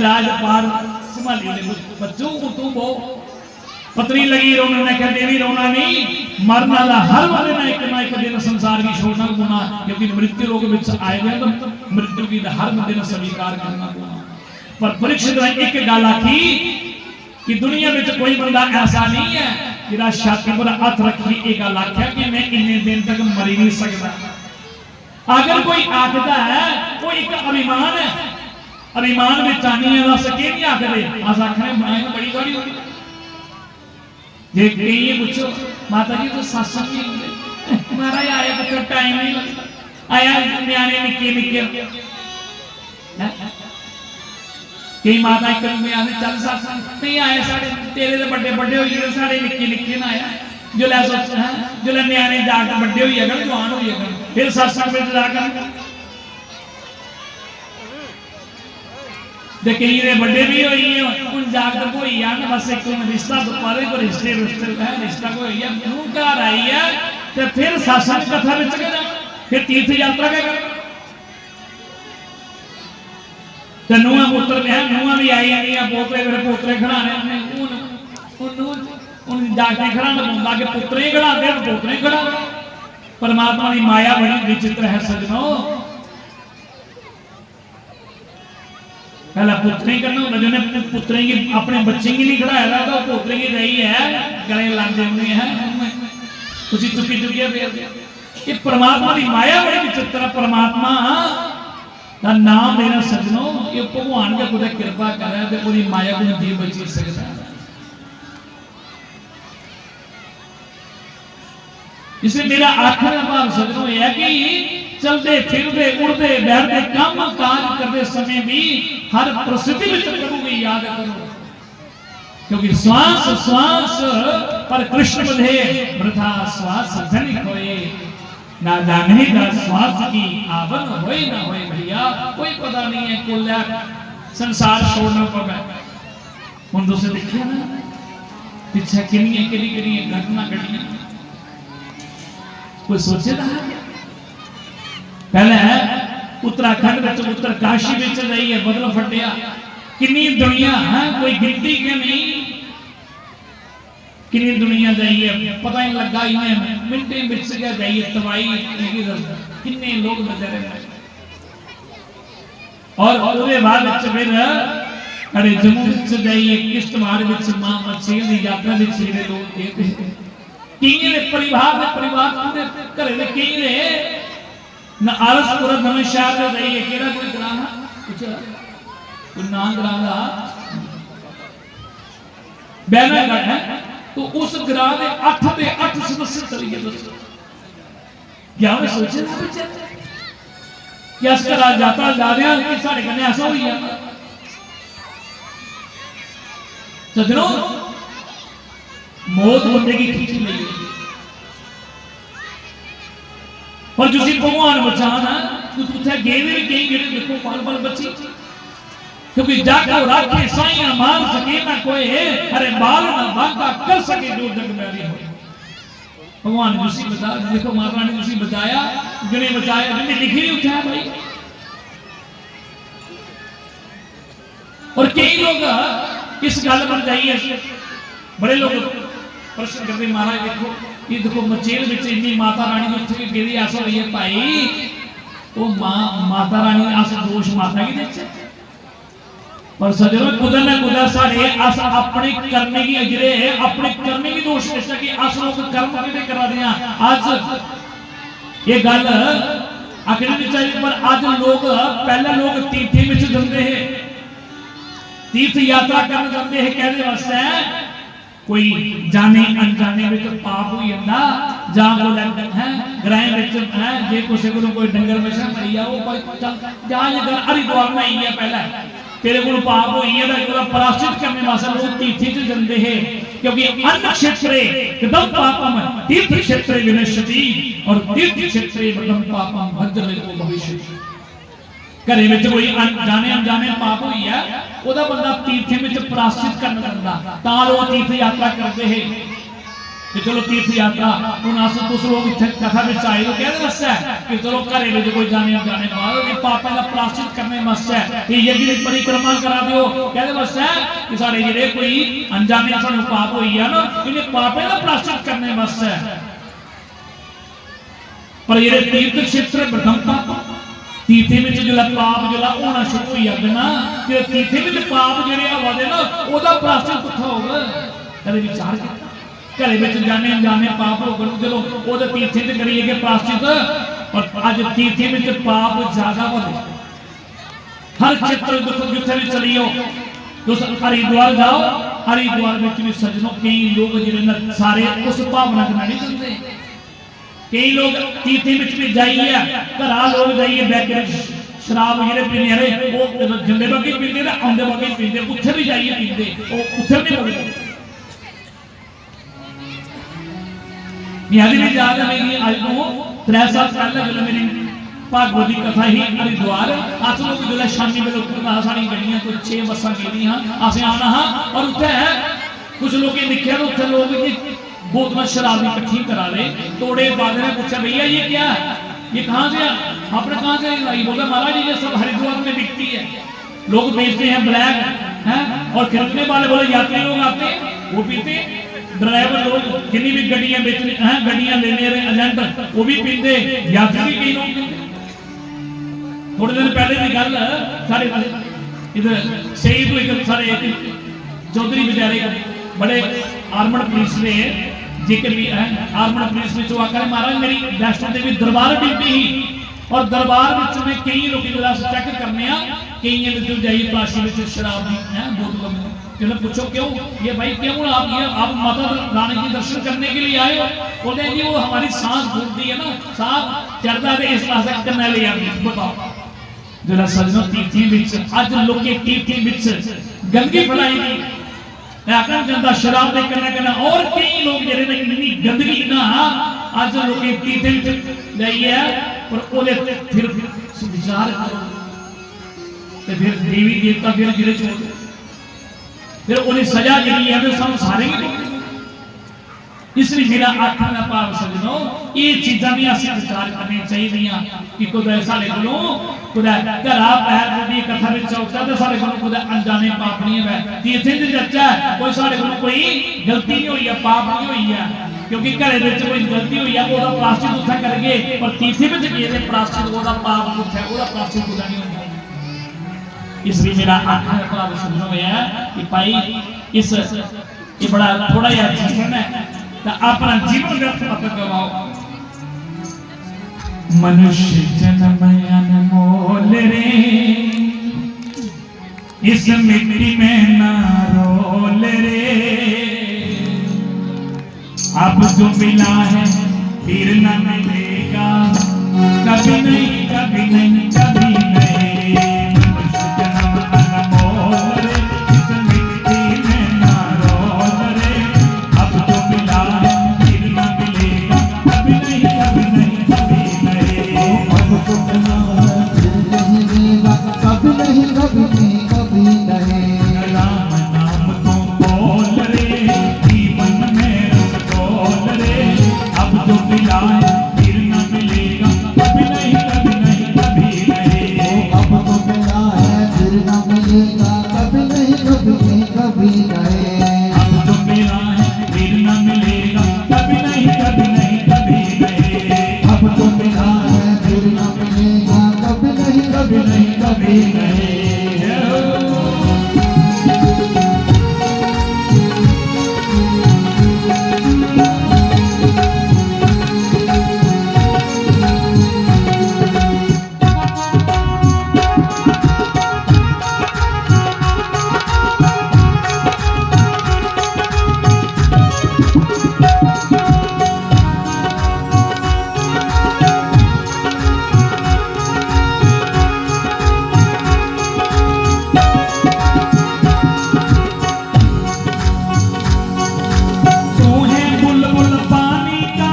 राजपाल संभाली ले। बच्चों को तुम वो पत्नी लगी रोने, ने कहा देवी रोना नहीं, मरना ला हर वाले ना एक दिन संसार की छोड़ना गुना, क्योंकि मृत्यु रोग विच आए हुए तो मृत्यु की हर दिन स्वीकार करना गुना। पर परीक्षित ने एक गल आखी कि दुनिया में कोई बंदा ऐसा नहीं है जिहड़ा छाती पर हथ रखी एक गल आख्या कि मैं इन्ने दिन तक मरी नहीं सकता। अगर कोई आखदा है वो एक अभिमान है, अभिमान में चानी है दस के नहीं आखदे, अस आखने बनाए बड़ी बड़ी होगी। जे कई पूछो माता जी तो सत्संग नहीं होंगे महाराज आया तो टाइम नहीं लगता, आया न्याणे निक्के निक्के कई माता में आते चल सत्संग नहीं आए साढ़े तेरे तो बड़े बड़े हो गए साढ़े निक्के निक्के ना आया जो लै सोच जो न्याणे जाकर बड़े हो गए जवान हो गए फिर सत्संग में जाकर कई बड़े भी हुई जागत हुई है बस एक रिश्ता दोबारे को रिश्ते रिश्ते है रिश्ता को घर आई है तो फिर सत्संग कथा में फिर तीर्थ यात्रा क्या कर नुआ पुत्र नुआ भी आई नहीं पोतरे मेरे पोतरे खड़ाने जाके खड़ाना पौंदा कि पुत्रे खड़ा दे पोतरे खड़ा। परमात्मा की माया बड़ी विचित्र है सजनों। पहला पुत्री करना होता जो ने पुत्री की अपने बच्चे की नहीं खड़ाया था तो पोतरे की रही है गले लाते हुए हैं उसी चुकी चुकी फेर। ये परमात्मा की माया बड़ी विचित्र। परमात्मा का नाम लेना सजनों ये भगवान का कुछ कृपा करे तो पूरी माया को जी बची सकता है। इसलिए मेरा आखिर भाव सजनों यह है कि चलते फिरते उड़ते बैठते काम काज करते समय भी हर परिस्थिति में प्रभु की याद करो, क्योंकि श्वास श्वास पर कृष्ण बधे वृथा श्वास धन होए ना जाने का श्वास की आवन होए ना होए। भैया कोई पता नहीं है कुल संसार छोड़ना पड़ा। उन दूसरे देखिए ना पीछे किन्नी किन्नी घटना घटी कोई सोचे था। पहले उत्तराखंड में उत्तर काशी में चल रही है बदल फटिया किन्नी दुनिया है कोई गिनती के नहीं किन्नी दुनिया जाइए पता ही लगा इन्हें मिनटे बिच गया जाइए तबाही किन्ने लोग नजर और उसके बाद फिर अरे जम्मू से जाइए किश्तवाड़ में मां मछेल की यात्रा में छेड़े लोग कई ने परिवार पूरे घरे में कई ने न आलसपुर नवे शहर में जाइए केड़ा कोई ग्रां कुछ कोई नाम ग्रां दा बैनागढ़ है तो उस ग्रां के 8 के 8 सदस्य चली गए। दोस्तों क्या मैं सोचे कि अस घर जाता जा रहे हैं कि साढ़े कन्ने ऐसा हुई है। सजनों मौत बंदे की खींच ली और जिसी भगवान बचाना उसे गए भी कई गिरे देखो बाल बाल बची क्योंकि जाको राखे साइया मार सके ना कोई अरे बाल ना बांका कर सके जो जग में हो। भगवान उसी बता देखो माता रानी उसी बताया जिन्हें बचाया जिन्हें लिखी नहीं उठाया भाई। और कई लोग इस गल पर जाइए बड़े लोग प्रश्न करते महाराज देखो ये देखो मचेल में इन्नी माता रानी उत्थे गिरी ऐसा हुई है भाई वो माता रानी अस दोष माता की देते पर सजनो कुदर ने कुदर सारे अस अपने करने की अजरे अपने करने की दोष देता कि अस लोग कर्म किते करा दिया। आज ये गल आखिर नहीं चाहिए पर आज लोग पहले लोग तीर्थी में जाते हैं तीर्थ यात्रा करने जाते हैं कहने वास्ते कोई जाने अनजाने में तो पाप हो जाता जां कोई है ग्राह विच है जे किसी को कोई डंगर वछा मरी आ वो कोई चल जा जे हरिद्वार में आई है पहला तेरे को पाप होई है तो प्रायश्चित करने वास्ते लोग तीर्थ च जाते हैं क्योंकि अन्न क्षेत्रे कदम पापम तीर्थ क्षेत्रे विनश्यति और तीर्थ क्षेत्रे कदम पापम वज्रलेपो भविष्यति घरे में कोई जाने अनजाने पाप हुई है ओदा बंदा तीर्थे में प्रायश्चित करना चाहता ता लोग तीर्थ यात्रा करते हैं कि चलो तीर्थ यात्रा हुन अस तुस लोग इत्थे कथा विच आए तो कहदे वास्ते कि चलो घरे में कोई जाने अनजाने पापां दा प्रायश्चित करने वास्ते कि यज्ञ दी परिक्रमा करा दिओ कहदे वास्ते कि साडे जेड़े कोई अनजाने सानू पाप होई है ना इन्हें पापां दा प्रायश्चित करने वास्ते पर जेड़े तीर्थ क्षेत्र प्रथम पाप तीर्थे में जो पाप जो होना शुरू हो जाते ना कि तीर्थे में पाप जो हवा दे ना ओदा प्रायश्चित कित्थे होगा कदे विचार घरे में जाने अनजाने पाप हो गए चलो ओदे तीर्थे ते करिए के प्रायश्चित और अज तीर्थे में पाप ज्यादा बढ़े हर क्षेत्र जिथे भी चलियो तुस हरिद्वार जाओ हरिद्वार में भी सजनों कई लोग जिन्हें सारे उस भावना के नहीं चलते कई लोग तीर्थे में भी जाइए घरा लोग जाइए बैठ शराब जेडे पीने अरे वो जंदे बाकी पीते आंदे बाकी पीते उत्थे भी जाइए पीते उत्थे नहीं बोलते याद नहीं याद नहीं आज को 3 साल पहले जो मेरी भागवत की कथा ही हरिद्वार अस लोग जो शामी वेले साड़ी गड्डियां कोई 6 बसा गेदियां असें आना हाँ और उत्थे कुछ लोग दिखे तो उत्थे लोग बोतल शराब इकट्ठी करा ले तोड़े बादल ने पूछा भैया ये क्या है ये कहाँ से आपने कहाँ से लाई बोला महाराज ये सब हरिद्वार में बिकती है लोग बेचते हैं ब्लैक हैं और खरीदने वाले बोले यात्री लोग आते हैं वो पीते ड्राइवर लोग जितनी भी गड्डियां बेचने हैं गड्डियां लेने वाले एजेंट वो भी पीते यात्री भी कई लोग पीते थोड़े दिन पहले की गल सारे इधर सही तो एक सारे चौधरी बेचारे बड़े आर्मड पुलिस ने जिक्र भी है आर्मड पुलिस में आकर महाराज मेरी वैष्णो देवी दरबार ड्यूटी ही और दरबार में कई लोग चेक करने कई जाइए तलाशी में शराब की है बोतल चलो पूछो क्यों ये भाई क्यों आप माता रानी के दर्शन करने के लिए आए हो बोलते जी वो हमारी सांस फूलती है ना सांस चढ़ता है इस पास करने ले बताओ जरा सजनों तीर्थी अज लोग तीर्थी गंदगी फैलाई गई आखना चाहता शराब के करना और कई लोग जेडे ने इतनी गंदगी ना आज लोग तीर्थे जाइए पर ओले फिर विचार करो ते फिर देवी देवता फिर गिरे छोड़ फिर उन्हें सजा जी है फिर सब सारे इसलिए मेरा आखने का भाव सजनो ये चीज़ां भी असीं विचार करनी चाहिए कि कुदै साडे कोलों कुदै घरा पैर दी कथा विच चौका ते साडे कोलों कुदै अनजाने पाप नहीं है तीर्थे च चर्चा कोई साडे कोलों कोई गलती नहीं हुई है पाप नहीं हुई है क्योंकि घरे विच कोई गलती हुई है ओदा प्रायश्चित उत्थे करगे पर तीर्थे विच गए ते प्रायश्चित ओदा पाप उत्थे ओदा प्रायश्चित कुदै नहीं होंदा इसलिए मेरा आखने का भाव सजनो है कि भाई इस ये बड़ा थोड़ा जिहा जीवन है अपना जीवन व्यर्थ मत गवाओ मनुष्य जन्म अनमोल रे इस मिट्टी में ना रोल रे अब जो मिला है फिर न मिलेगा कभी नहीं कभी नहीं कभी नहीं मनुष्य जन्म अनमोल रे इस मिट्टी में ना रोल रे अब जो मिला है फिर न मिलेगा कभी नहीं कभी नहीं कभी नहीं अब तो मिला फिर नहीं मिलेगा कभी नहीं कभी नहीं कभी नहीं राम नाम तो बोल रे जीवन में रस बोल रे अब जो मिला है फिर न मिलेगा कभी नहीं कभी नहीं कभी नहीं तू है बुलबुल पानी का,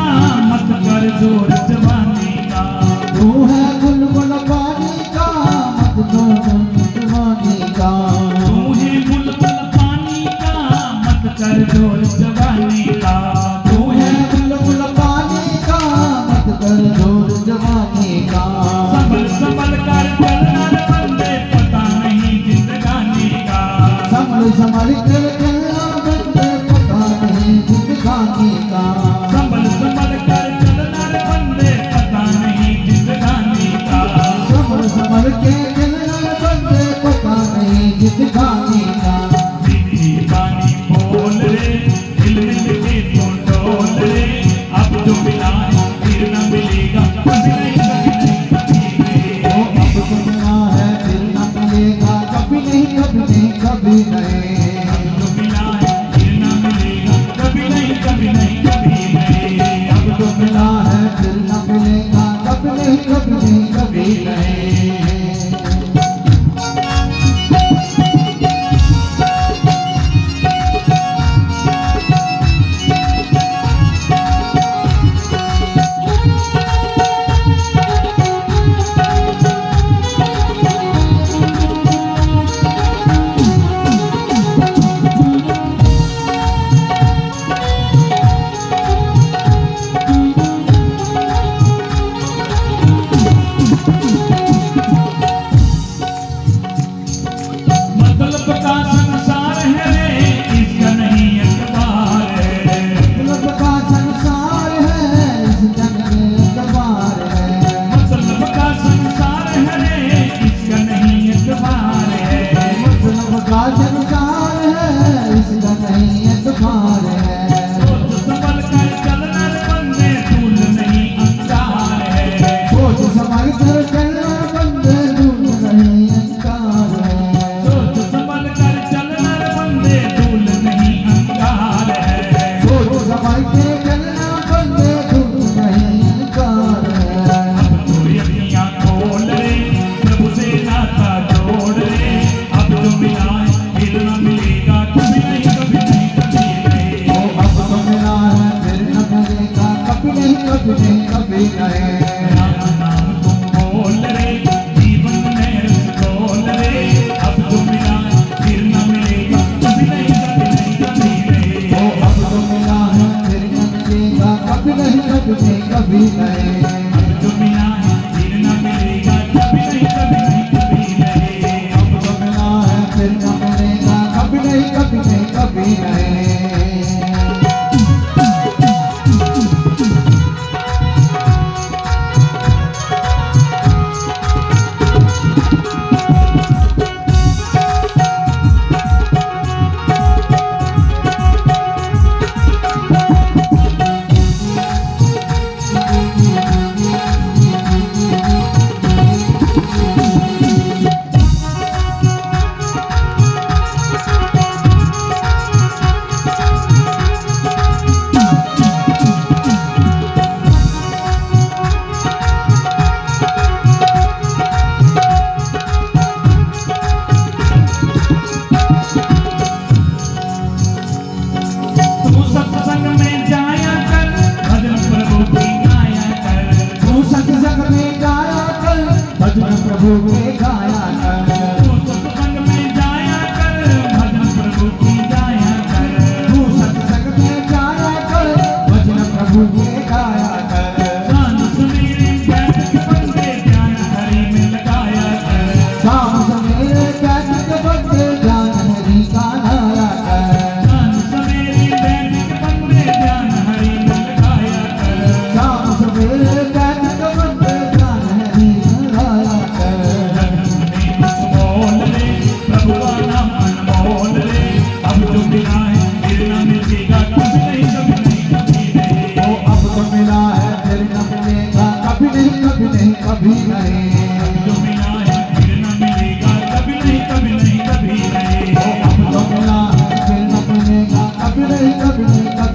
मत कर जोर जवानी का। तू है बुलबुल पानी का, मत कर जवानी का। तू है बुलबुल पानी का, मत कर जोर जवानी का। तू है बुलबुल पानी का, मत कर जोर जवानी का। संभल संभल कर चलना रे बंदे, पता नहीं जिंदगानी का। संभल संभल कर चलना बंदे, पता नहीं जिंदगानी का। संभल संभल कर चलना रे बंदे, पता नहीं जिंदगानी का। संभल संभल के चलना बंदे, पता नहीं जिंदगानी का। मीठी बानी बोल रे, दिल मिल के तो डोल रे। अब जो मिला है फिर न मिलेगा, कभी नहीं कभी नहीं कभी वो नहीं। अब तो मिला है फिर न मिलेगा, कभी नहीं कभी नहीं कभी नहीं। अब जो मिला है फिर न मिलेगा, कभी नहीं कभी नहीं कभी नहीं। अब तो मिला है फिर न मिलेगा, कभी नहीं कभी नहीं कभी नहीं। मतलब का संसार है रे, इसका नहीं एतबार है। मतलब का संसार है, इस जग में एतबार है। मतलब का संसार है रे, इसका नहीं एतबार है। मतलब का संसार है, इसका नहीं एतबार है। सोच संभल कर चलना रे बंदे, धूल नहीं अंगार है। सोच संभल कर चलना बंदे, धूल नहीं अंकार है। सोच संभल कर चलना रे बंदे, धूल नहीं अंगार है। सोच संभल के चलना बंदे, धूल नहीं अंकार है। अब तो अखियां खोल रे, प्रभु से नाता जोड़ रे। अब जो मिला है फिर न मिलेगा, कभी नहीं कभी नहीं कभी नहीं। वो अब तो मिला है फिर न मिलेगा, कभी नहीं कभी नहीं कभी नहीं। राम नाम तुम बोल रे, जीवन में रस घोल रे। अब जो मिला है फिर न मिलेगा, कभी नहीं कभी नहीं कभी नहीं। वो अब तो मिला है फिर न मिलेगा, कभी नहीं कभी नहीं कभी नहीं। अब जो मिला है फिर न मिलेगा, कभी नहीं कभी नहीं कभी नहीं। अब तो मिला है फिर न मिलेगा, कभी नहीं कभी नहीं कभी नहीं।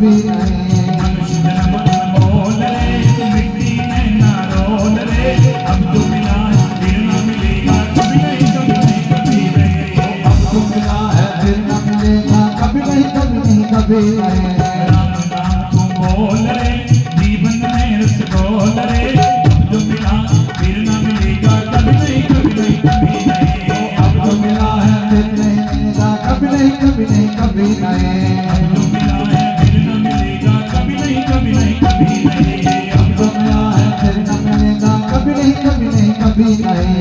कभी नहीं। मनुष्य जन्म अनमोल रे, मिट्टी में ना रोल रे, अब जो मिला है फिर ना मिलेगा कभी नहीं, कभी नहीं, कभी नहीं। अब जो मिला है फिर न मिलेगा कभी नहीं, कभी नहीं, कभी नहीं। राम नाम तू बोल रे, जीवन में रस बोल रे, अब जो मिला फिर ना मिलेगा कभी नहीं, कभी नहीं, कभी नहीं। अब जो मिला है फिर नहीं मिलेगा कभी नहीं, कभी नहीं, कभी नहीं। अब जो मिला है फिर ना मिलेगा कभी नहीं, कभी नहीं, कभी नहीं। अब जो मिला है फिर न मिलेगा कभी नहीं, कभी नहीं, कभी नहीं। अब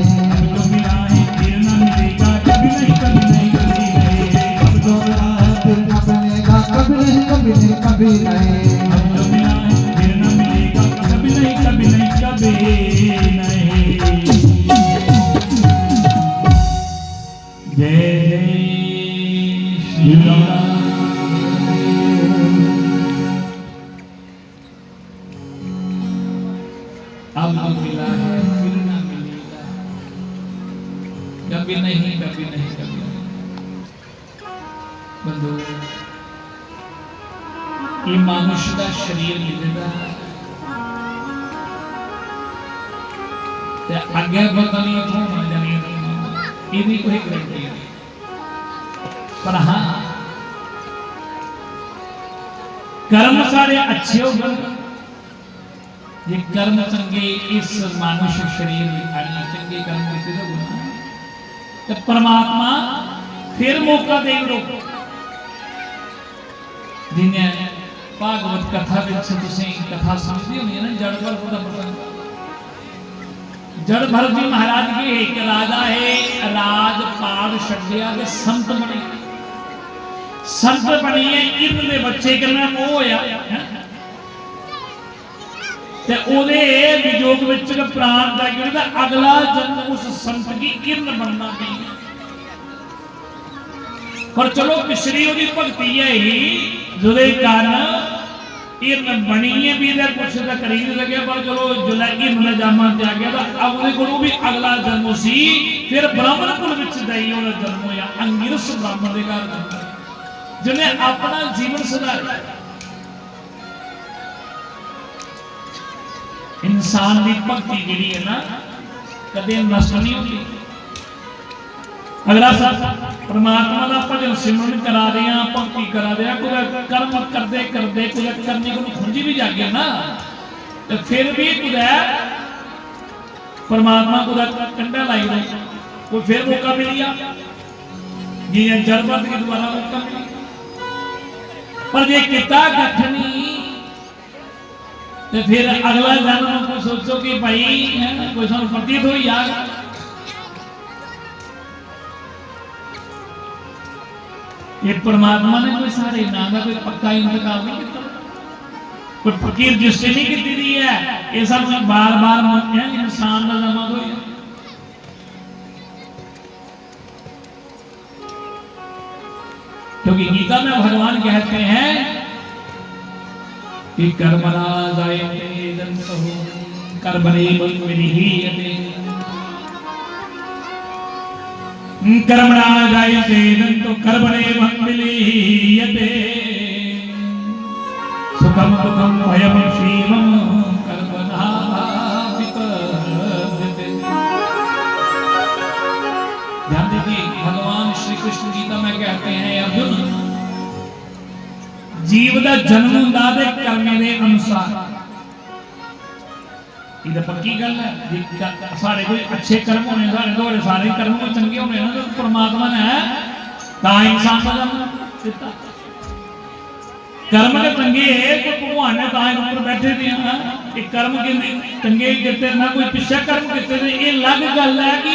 जो मिला है फिर ना मिलेगा कभी नहीं, कभी नहीं, कभी नहीं। अब जो मिला है फिर न मिलेगा कभी नहीं, कभी नहीं, कभी नहीं। अब जो मिला है फिर ना मिलेगा कभी नहीं, कभी नहीं, कभी नहीं। जय जय श्री राम। अब जो मिला है फिर ना मिलेगा कभी नहीं, कभी नहीं, कभी नहीं। बंधु, ये मनुष्य का शरीर मिलेगा ते आगे पता नहीं तो होना जानी ये भी कोई गारंटी नहीं। पर हाँ, कर्म सारे अच्छे हो गए, ये कर्म चंगे इस मानुष्य शरीर में आने चंगे कर्म किए तो गुना तो परमात्मा फिर मौका दे दो। जिन्हें भागवत कथा विच तुसीं कथा समझदी होनी है ना, जड़ भरत दा प्रसंग। जड़ भरत जी महाराज के एक राजा है, राजपाल छड्डिया ते संत बने। संत बनी है, इर्न दे बच्चे करना मोह होया ते ओदे विजोग विच प्राण दा गिरदा अगला जन्म उस संत की किरण बनना भी। पर चलो पिछड़ी ओदी भक्ति है ही जुदे कारण इर्न बनी है भी दे कुछ दा करीब लगे, पर चलो जुला इर्न दा जामा ते आ गया तो अब ओदे कोलों भी अगला जन्म सी फिर ब्राह्मण कुल विच दई ओदा जन्म होया। अंगिरस ब्राह्मण दे घर जन्म जिन्हें अपना जीवन सुधारा। इंसान की भक्ति जी है ना कदे नष्ट नहीं होती। अगर आप परमात्मा का भजन सिमरन करा रहे हैं, भक्ति करा रहे हैं, कुछ कर्म करते करते कुछ करने को खुंजी भी जागे ना, तो फिर भी कुछ परमात्मा कुछ कंडा लाई दे कोई फिर मौका मिल गया जी जरबत के द्वारा मौका मिला। पर जे किता गठनी तो फिर अगला जन्म को सोचो कि भाई कोई सन प्रतीत हो यार ये परमात्मा ने कोई सारे ना का कोई पक्का इंतकाल नहीं किया, कोई फकीर दृष्टि नहीं की दी है। ये सब बार बार इंसान का जमा हो। क्योंकि गीता में भगवान कहते हैं कि कर्मणा जायते दंतहो कर्मणे विनिहीयते, कर्मणा जायते दंतो कर्मणे विनिहीयते, सुखम दुखम भयम क्षीमम कर्मणा विपद्यते। ध्यान दीजिए, भगवान श्री कृष्ण गीता में कहते हैं अर्जुन जीव का जन्म हुंदा ते कर्मे दे अनुसार। ये पक्की गल है, सारे कोई अच्छे कर्म होने सारे सारे कर्म को चंगे होने ना, तो परमात्मा ने ता इंसान का जन्म दिता। कर्म के चंगे तो भगवान ने ता ऊपर बैठे थे एक कर्म के चंगे किते ना कोई पिछे कर्म किते थे। ये अलग गल है कि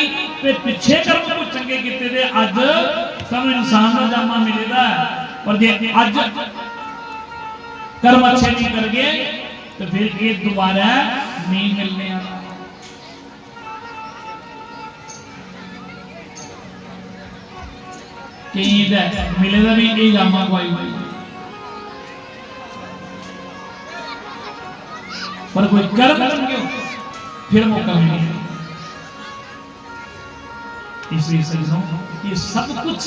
पिछे कर्म को चंगे किते थे अज सब इंसान का जामा मिलेगा। पर जे अज कर्म अच्छे नहीं कर गए तो फिर ये दोबारा नहीं मिलने वाला। मिलेगा भी यही जामा कोई पर कोई कर्म क्यों फिर मौका मिले। इसलिए सज्जनों ये सब कुछ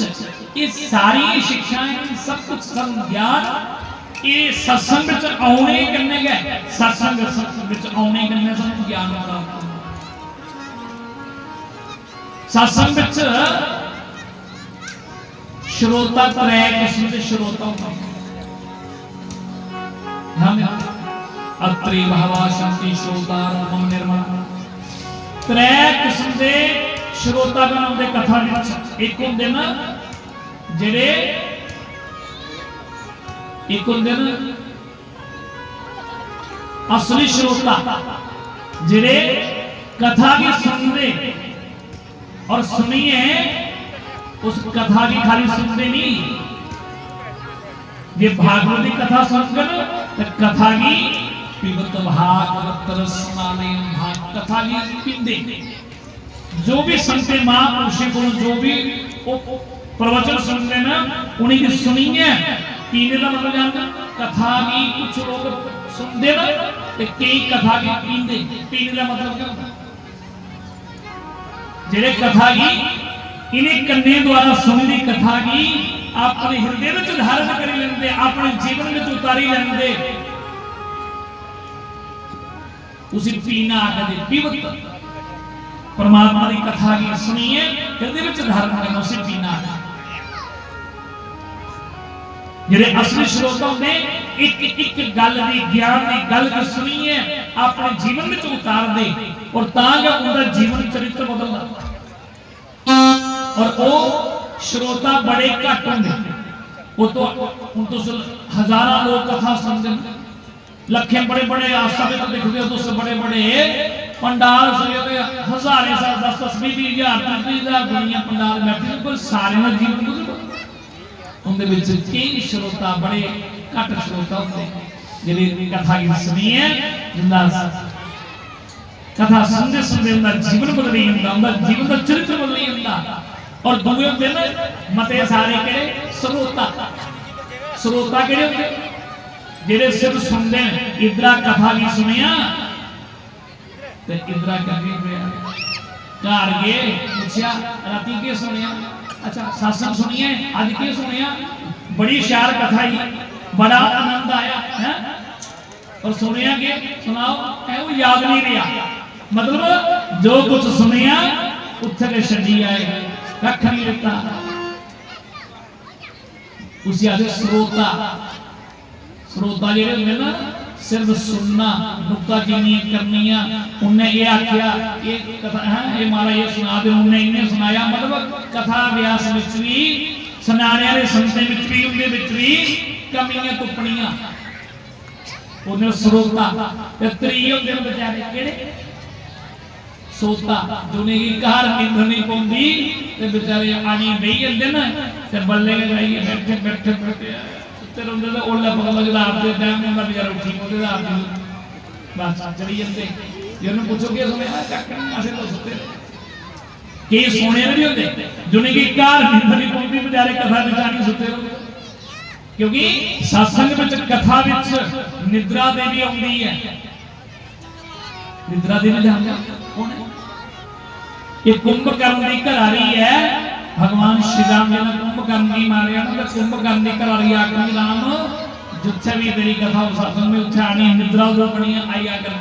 ये सारी शिक्षाएं सब कुछ ज्ञान ये सत्संग विच आउणे किन्ने गए, सत्संग विच आउणे किन्ने सानूं ज्ञान प्राप्त होंदा। सत्संग विच श्रोता त्रै किस्म के श्रोता होंदे हैं। अत्रि भावा शांति श्रोता रूपम निर्मल, त्रै किस्म के श्रोतागण होंदे कथा विच। एक होंदे ना जेड़े, एक होंदे ना असली श्रोता जेड़े कथा की सुनते और सुनिए उस कथा की खाली सुनते नहीं, ये भागवत की कथा सुनकर तो कथा की पिबत भागवत रसमालय भाग, कथा की पिंदे जो भी सुनते महापुरुषों को जो भी प्रवचन सुनते ना उन्हीं की सुनिए। पीने का मतलब जानते कथा की, कुछ लोग सुनते ना तो कई कथा की पींदे, पीने का मतलब क्या होता है? जेड़े कथा की इन्हें कन्ने द्वारा सुनी कथा की अपने हृदय में धारण कर लेंदे, अपने जीवन में उतारी लेंदे, उसी पीना आकर पीवत परमात्मा की कथा की सुनिए हृदय में धारण करना, उसे पीना। जेड़े असली श्रोता ने एक एक गल दी ज्ञान की गल की सुनिए अपने जीवन में उतार दे और ताकि उनका जीवन चरित्र बदलता। और वो श्रोता बड़े घट होंगे, वो तो उन तो हजारों लोग कथा सुनते, लखे बड़े बड़े आस्था में तो देखते हो तो बड़े बड़े पंडाल से हजारे साल 10-10 20,000 30,000 दुनिया पंडाल बैठे, पर सारे ना जीवन को उनके विच कई श्रोता बड़े घट श्रोता होते जिन्हें कथा की सुनिए, जिंदा कथा सुनते सुनते उनका जीवन बदली जाता, उनका जीवन का चरित्र बदली जाता। और दूसरे होते ना मते सारे केड़े श्रोता, श्रोता केड़े होते जेड़े सिर्फ सुनते हैं। इधरा कथा की सुनिया ते इधरा करके घर गए पूछया राती के सुनिया, अच्छा सत्संग सुनिए आज के सुनिया, बड़ी शार कथा ही बड़ा आनंद आया है और सुनिया के सुनाओ वो याद नहीं रहा, मतलब जो कुछ सुनिया उत्थे के छड्डी आए कख नहीं लेता। उसी आदि श्रोता, श्रोता जेड़े होंदे ना सिर्फ सुनना नुक्ताचीनी करनिया, उन्हें ये आख्या ये कथा है ये मारा ये सुना दे, उन्हें इन्हें सुनाया, मतलब कथा व्यास विच भी सुनाने वाले संते विच भी उनके विच भी कमियां तुपणियां, उन्हें श्रोता। ते त्रीए होंदे ने बेचारे केड़े सोता, जोने की कार नींद नहीं पौंदी ते बेचारे आनी बही जंदे ना ते बल्ले लगाइए बैठे बैठे बैठे सुते रहिंदे ते ओला पता लगदा आपदे टाइम में बेचारा उठी होंदे ते आप बस चली जंदे। जिन्होंने पूछो के सुने कक्क नहीं आसे तो सुते के सोने नहीं होंदे, जोने की कार नींद नहीं पौंदी बेचारे कथा बिचारी सुते रहिंदे, क्योंकि सत्संग विच कथा विच निद्रा देवी आउंदी है। निद्रा देवी जानते कौन है? ये कुंभकर्ण की घरारी है, भगवान श्री राम जी ने कुंभकर्ण की मारिया ना, कुंभकर्ण की घरारी आखरी राम जिथे भी तेरी कथा सत्संग में उठे आनी निद्रा जो बनी आई आकर,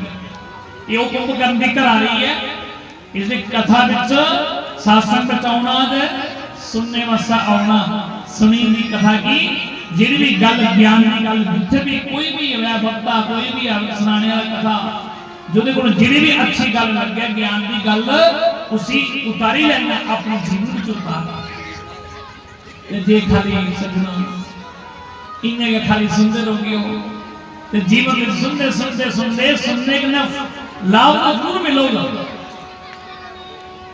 ये कुंभकर्ण की घरारी है। इस कथा विच सत्संग विच आउणा ते सुनने वास्ता आउणा, सुनी दी कथा की जिहड़ी भी गल ज्ञान की गल जिथे भी कोई भी है वक्ता कोई भी सुनाने वाला कथा जो जिहड़ी भी अच्छी गल लगे ज्ञान की गल उसी उतारी लेना अपने जीवन में उतार। जे खाली सजना इन्हें के खाली सुनते रहोगे हो तो जीवन में सुनते सुनते सुनते सुनने के ना लाभ तो जरूर मिलोगा,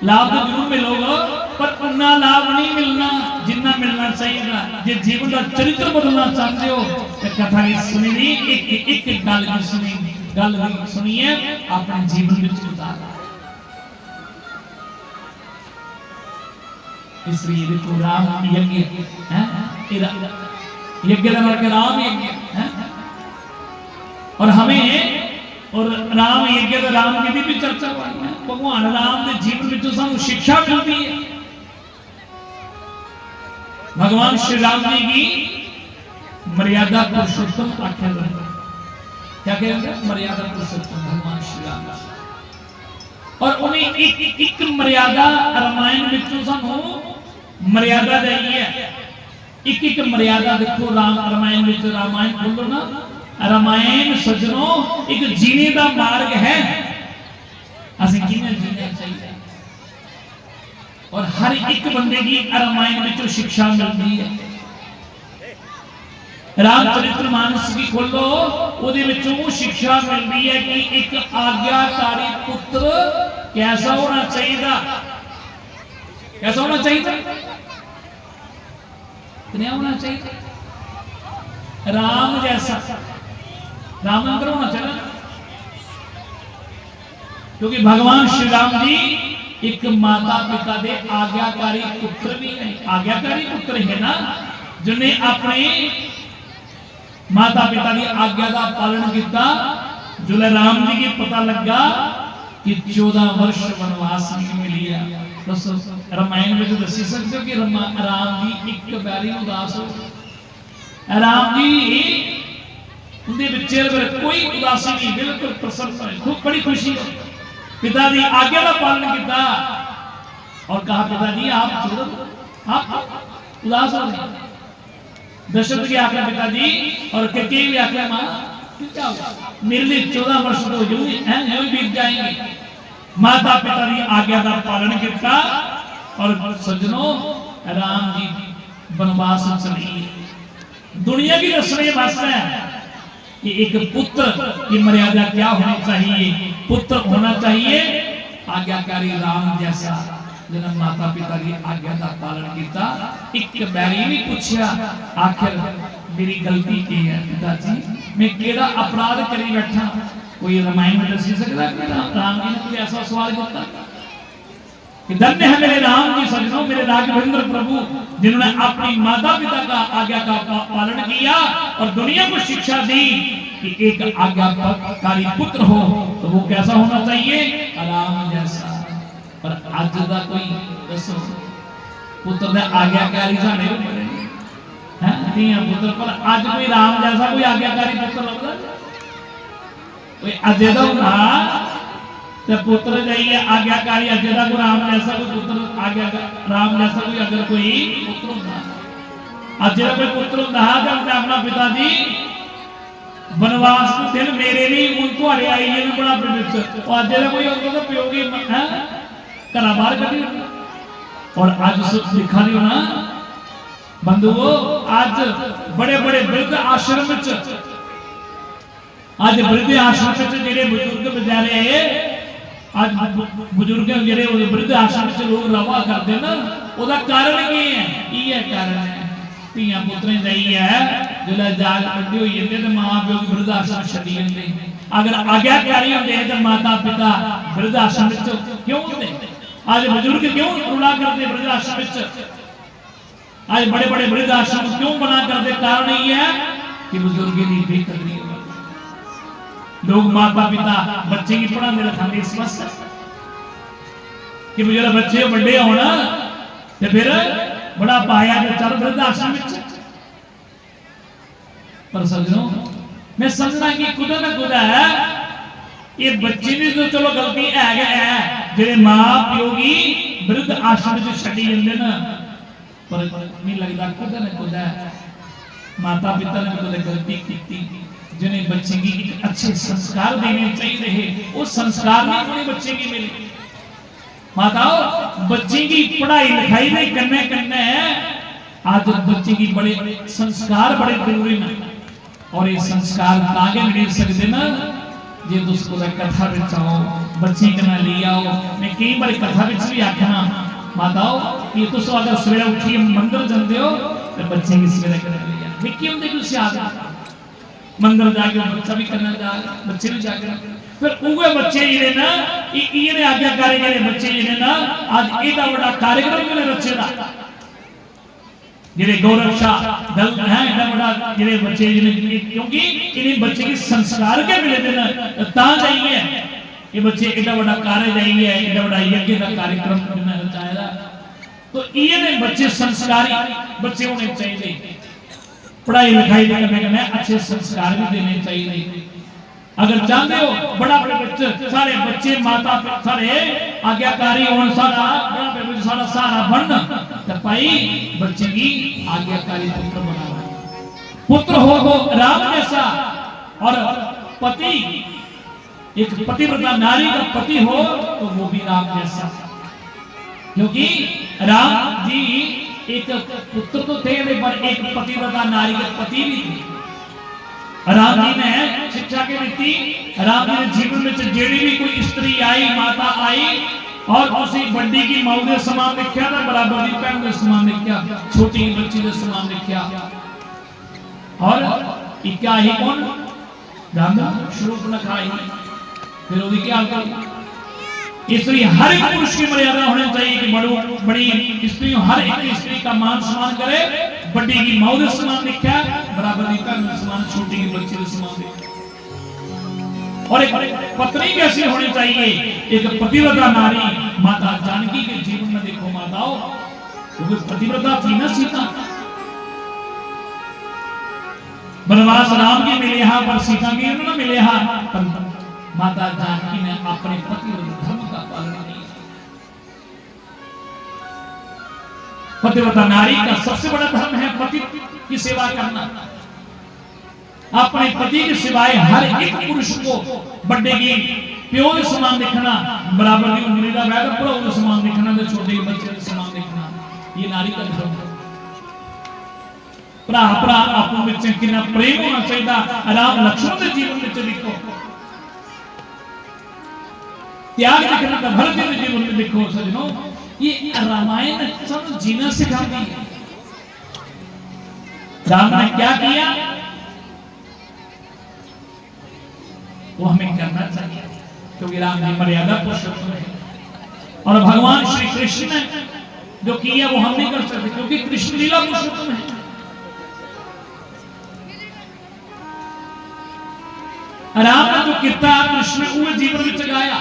लाभ तो जरूर मिलोगा, पर उतना लाभ नहीं मिलना जितना मिलना चाहिए। जे जीवन का चरित्र बदलना चाहते हो तो कथा की सुनी नहीं, एक एक गल की सुनी गल सुनिए अपने जीवन में उतार। इसलिए देखो राम यज्ञ है, यज्ञ का मतलब राम यज्ञ है, और हमें और राम यज्ञ तो राम की भी चर्चा हुई है। भगवान राम के जीवन में जो सानू शिक्षा मिलती है, भगवान श्री राम जी की मर्यादा पुरुषोत्तम आख्या जाता है। क्या कहते हैं? मर्यादा पुरुषोत्तम भगवान श्री राम। और उन्हें एक मर्यादा रामायण विचों सानू मर्यादा दी है। एक मर्यादा देखो रामायण विच, रामायण खोलो ना, रामायण सजनों एक जीने का मार्ग है। असीं किवें जीना चाहिए और हर एक बंदे की रामायण विचों शिक्षा मिलती है। रामचरितमानस की खोलो, उहदे विचों शिक्षा मिलती है कि एक आज्ञाकारी पुत्र कैसा होना चाहिए। कैसा होना चाहिए? क्या होना चाहिए? राम जैसा, राम अंदर होना चाहिए। क्योंकि भगवान श्री राम जी एक माता पिता के आज्ञाकारी पुत्र भी है। आज्ञाकारी पुत्र है ना, जिन्हें अपने माता पिता की आज्ञा का पालन किया। जो राम जी के पता लगा कि 14 वर्ष वनवास मिली है। दसो रामायण में दसी सकते हो कि राम जी एक बैरी उदास हो? राम जी उनके बच्चे कोई उदासी नहीं, बिल्कुल प्रसन्न है, खूब बड़ी खुशी हो। पिता की आज्ञा का पालन किया और कहा पिताजी आप उदास हो गए। दशरथ की आज्ञा पिताजी और कैकेयी भी आज्ञा मां क्या होगा? मेरे लिए 14 वर्ष तो यूं बीत जाएंगे। माता पिता की आज्ञा का पालन किया और सज्जनों राम जी वनवास चले। दुनिया की दसने वास्ते कि एक पुत्र की मर्यादा क्या होनी चाहिए। पुत्र होना चाहिए आज्ञाकारी राम जैसा, जिन्हें माता पिता की आज्ञा का पालन किया। एक बैरी भी पूछा आखिर मेरी गलती की है पिताजी, मैं केड़ा अपराध करी बैठा? कोई रामायण में दस सकता है? राम जी ने कोई ऐसा सवाल किया कि धन्य है मेरे राम जी सज्जनों, मेरे राघवेंद्र प्रभु, जिन्होंने अपनी माता पिता का आज्ञा का पालन किया और दुनिया को शिक्षा दी कि एक आज्ञाकारी पुत्र हो तो वो कैसा होना चाहिए? राम जैसा। पर आज का कोई दसो पुत्र ने आज्ञाकारी साढ़े हैं पुत्र, पर आज कोई राम जैसा कोई आज्ञाकारी पुत्र लगता? कोई अजे का पुत्र जाइए आज्ञाकारी, अजे का कोई राम जैसा कोई पुत्र आज्ञा राम जैसा कोई अगर कोई पुत्र होता, अजे का कोई पुत्र होता तो अपना पिताजी वनवास दिन मेरे लिए उनको हरे आई है बड़ा अजे का कोई होता तो प्योगी घरा बाहर कभी। और आज लिखा नहीं होना बंधुओं, आज बड़े बड़े वृद्ध आश्रम आज वृद्ध आश्रम जेडे बुजुर्ग बेचारे आज बुजुर्ग जेडे वृद्ध आश्रम लोग रवा करते ना, उसका कारण की है? ये कारण है धीया पुत्रें जाइए जो जाग बड़ी हो जाते तो मां प्यो वृद्ध आश्रम छड़ी जाते। अगर आज्ञाकारी होते तो माता पिता वृद्ध आश्रम क्यों होते? आज बुजुर्ग क्यों रुला करते वृद्ध आश्रम? आज बड़े बड़े वृद्ध आश्रम क्यों बना करते? कारण ये है कि बुजुर्ग की बेकदरी। लोग माता पिता बच्चे की पढ़ाने लिखाने इस वास्ते कि जो बच्चे बड़े होना तो फिर बड़ा पाया तो चल वृद्ध आश्रम। पर सज्जनों मैं समझना कि खुदा ना खुदा है ये बच्चे भी तो चलो गलती है जेडे मां प्यो की वृद्ध आश्रम छड़ी जाते ना, पर नहीं लगता खुदा ने खुदा माता पिता ने खुदा गलती की। जिन्हें बच्चे की अच्छे संस्कार देने चाहिए वो संस्कार नहीं अपने बच्चे की मिले। माताओं बच्चे की पढ़ाई लिखाई में करने करने आज बच्चे की बड़े संस्कार बड़े जरूरी हैं और ये संस्कार आगे मिल सकते ना जे उसको कथा बिचाओ बच्चे के ना ले आओ। मैं कई बार कथा भी आखना माताओ कि तुम अगर सवेरे उठिए मंदिर जाते हो तो बच्चे की सवेरे करने लिया निक्की होंदे कुछ याद मंदिर जाके बच्चा भी करना जा बच्चे भी जाके फिर उगे बच्चे जिहड़े ना ये आज्ञाकारी जिहड़े बच्चे जिहड़े ना आज एदा बड़ा कार्यक्रम मिले बच्चे दा जिहड़े गौरक्षा दल है एदा बड़ा जिहड़े बच्चे जिहड़े क्योंकि इन्हें बच्चे की संस्कार के मिले थे ना ता जाइए ये बच्चे एदा बड़ा कार्य जाइए एदा बड़ा यज्ञ का कार्यक्रम करना चाहिए। तो ये ने बच्चे संस्कारी बच्चे होने चाहिए। पढ़ाई लिखाई करने अच्छे संस्कार भी देने चाहिए। अगर चाहते हो बड़ा बच्चे सारे बच्चे माता सारे आज्ञाकारी होने सारा बड़ा बच्चे सारा सहारा बनना तो भाई बच्चे की आज्ञाकारी पुत्र बनाना। पुत्र हो राम जैसा और पति एक पतिव्रता नारी का पति हो तो वो भी राम जैसा, क्योंकि राम जी एक पुत्र तो थे पर एक पतिव्रता नारी के पति भी थे। राम जी ने शिक्षा के रीति राम जी ने जीवन में जेड़ी भी कोई स्त्री आई माता आई और उसी बड़ी की माऊ के समान देखा था, बराबर की भैन के समान देखा, छोटी की बच्ची के समान देखा। और क्या ही कौन राम स्वरूप लखाई फिर वो क्या होगा। इसलिए हर एक पुरुष की मर्यादा होनी चाहिए कि बड़ी स्त्री हर एक स्त्री का मान सम्मान करे, बड़ी की माऊ के समान देखा, बराबर की भैन के समान, छोटी की बच्ची के समान देखा। और एक पत्नी कैसी होनी चाहिए, एक पतिव्रता नारी माता जानकी के जीवन में देखो माताओं, क्योंकि पतिव्रता थी ना सीता। वनवास राम की मिले हा पर सीता की न मिले हा, पर माता जानकी ने अपने पति धर्म का पालन किया। पतिव्रता नारी का सबसे बड़ा धर्म है पति की सेवा करना। अपने पति के सिवाय हर एक पुरुष को बड़े की प्यो के समान देखना, बराबर की उंगली का वैद प्रो के समान देखना, तो छोटे के बच्चे के समान देखना, ये नारी का धर्म है। भरा भरा आपस में कितना प्रेम होना चाहिए। राम लक्ष्मण के जीवन में देखो त्याग दिखना था, भरत के जीवन में देखो सजनों, ये रामायण सब जीना सिखाती है। राम ने क्या किया वो हमें करना चाहिए, क्योंकि राम जी मर्यादा पुरुषोत्तम है। और भगवान श्री कृष्ण ने जो किया वो हम नहीं कर सकते, क्योंकि कृष्ण लीला पुरुषोत्तम है। राम ने जो किया कृष्ण वो जीवन में गाया,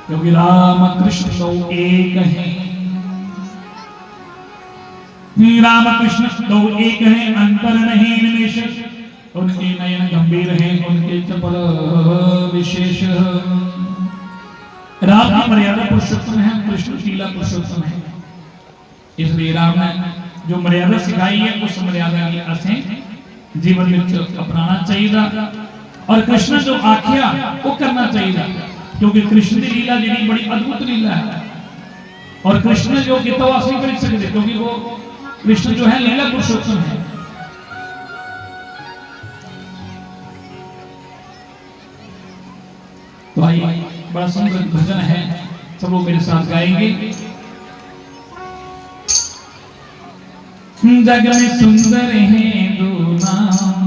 क्योंकि राम कृष्ण तो एक हैं, राम कृष्ण तो एक हैं, अंतर नहीं निमेश, उनके नयन गंभीर हैं, उनके चपल विशेष। राम की मर्यादा पुरुषोत्तम है, कृष्ण लीला पुरुषोत्तम है। इसलिए राम ने जो मर्यादा सिखाई है उस मर्यादा की असें जीवन में अपनाना चाहिए, और कृष्ण जो आख्या वो करना चाहिए, क्योंकि कृष्ण की लीला जी बड़ी अद्भुत लीला है। और कृष्ण जो कितना वासी कर सकते, क्योंकि वो कृष्ण जो है लीला पुरुषोत्तम है। तो आइए बड़ा सुंदर भजन है, सब लोग मेरे साथ गाएंगे। जग में सुंदर है दो नाम,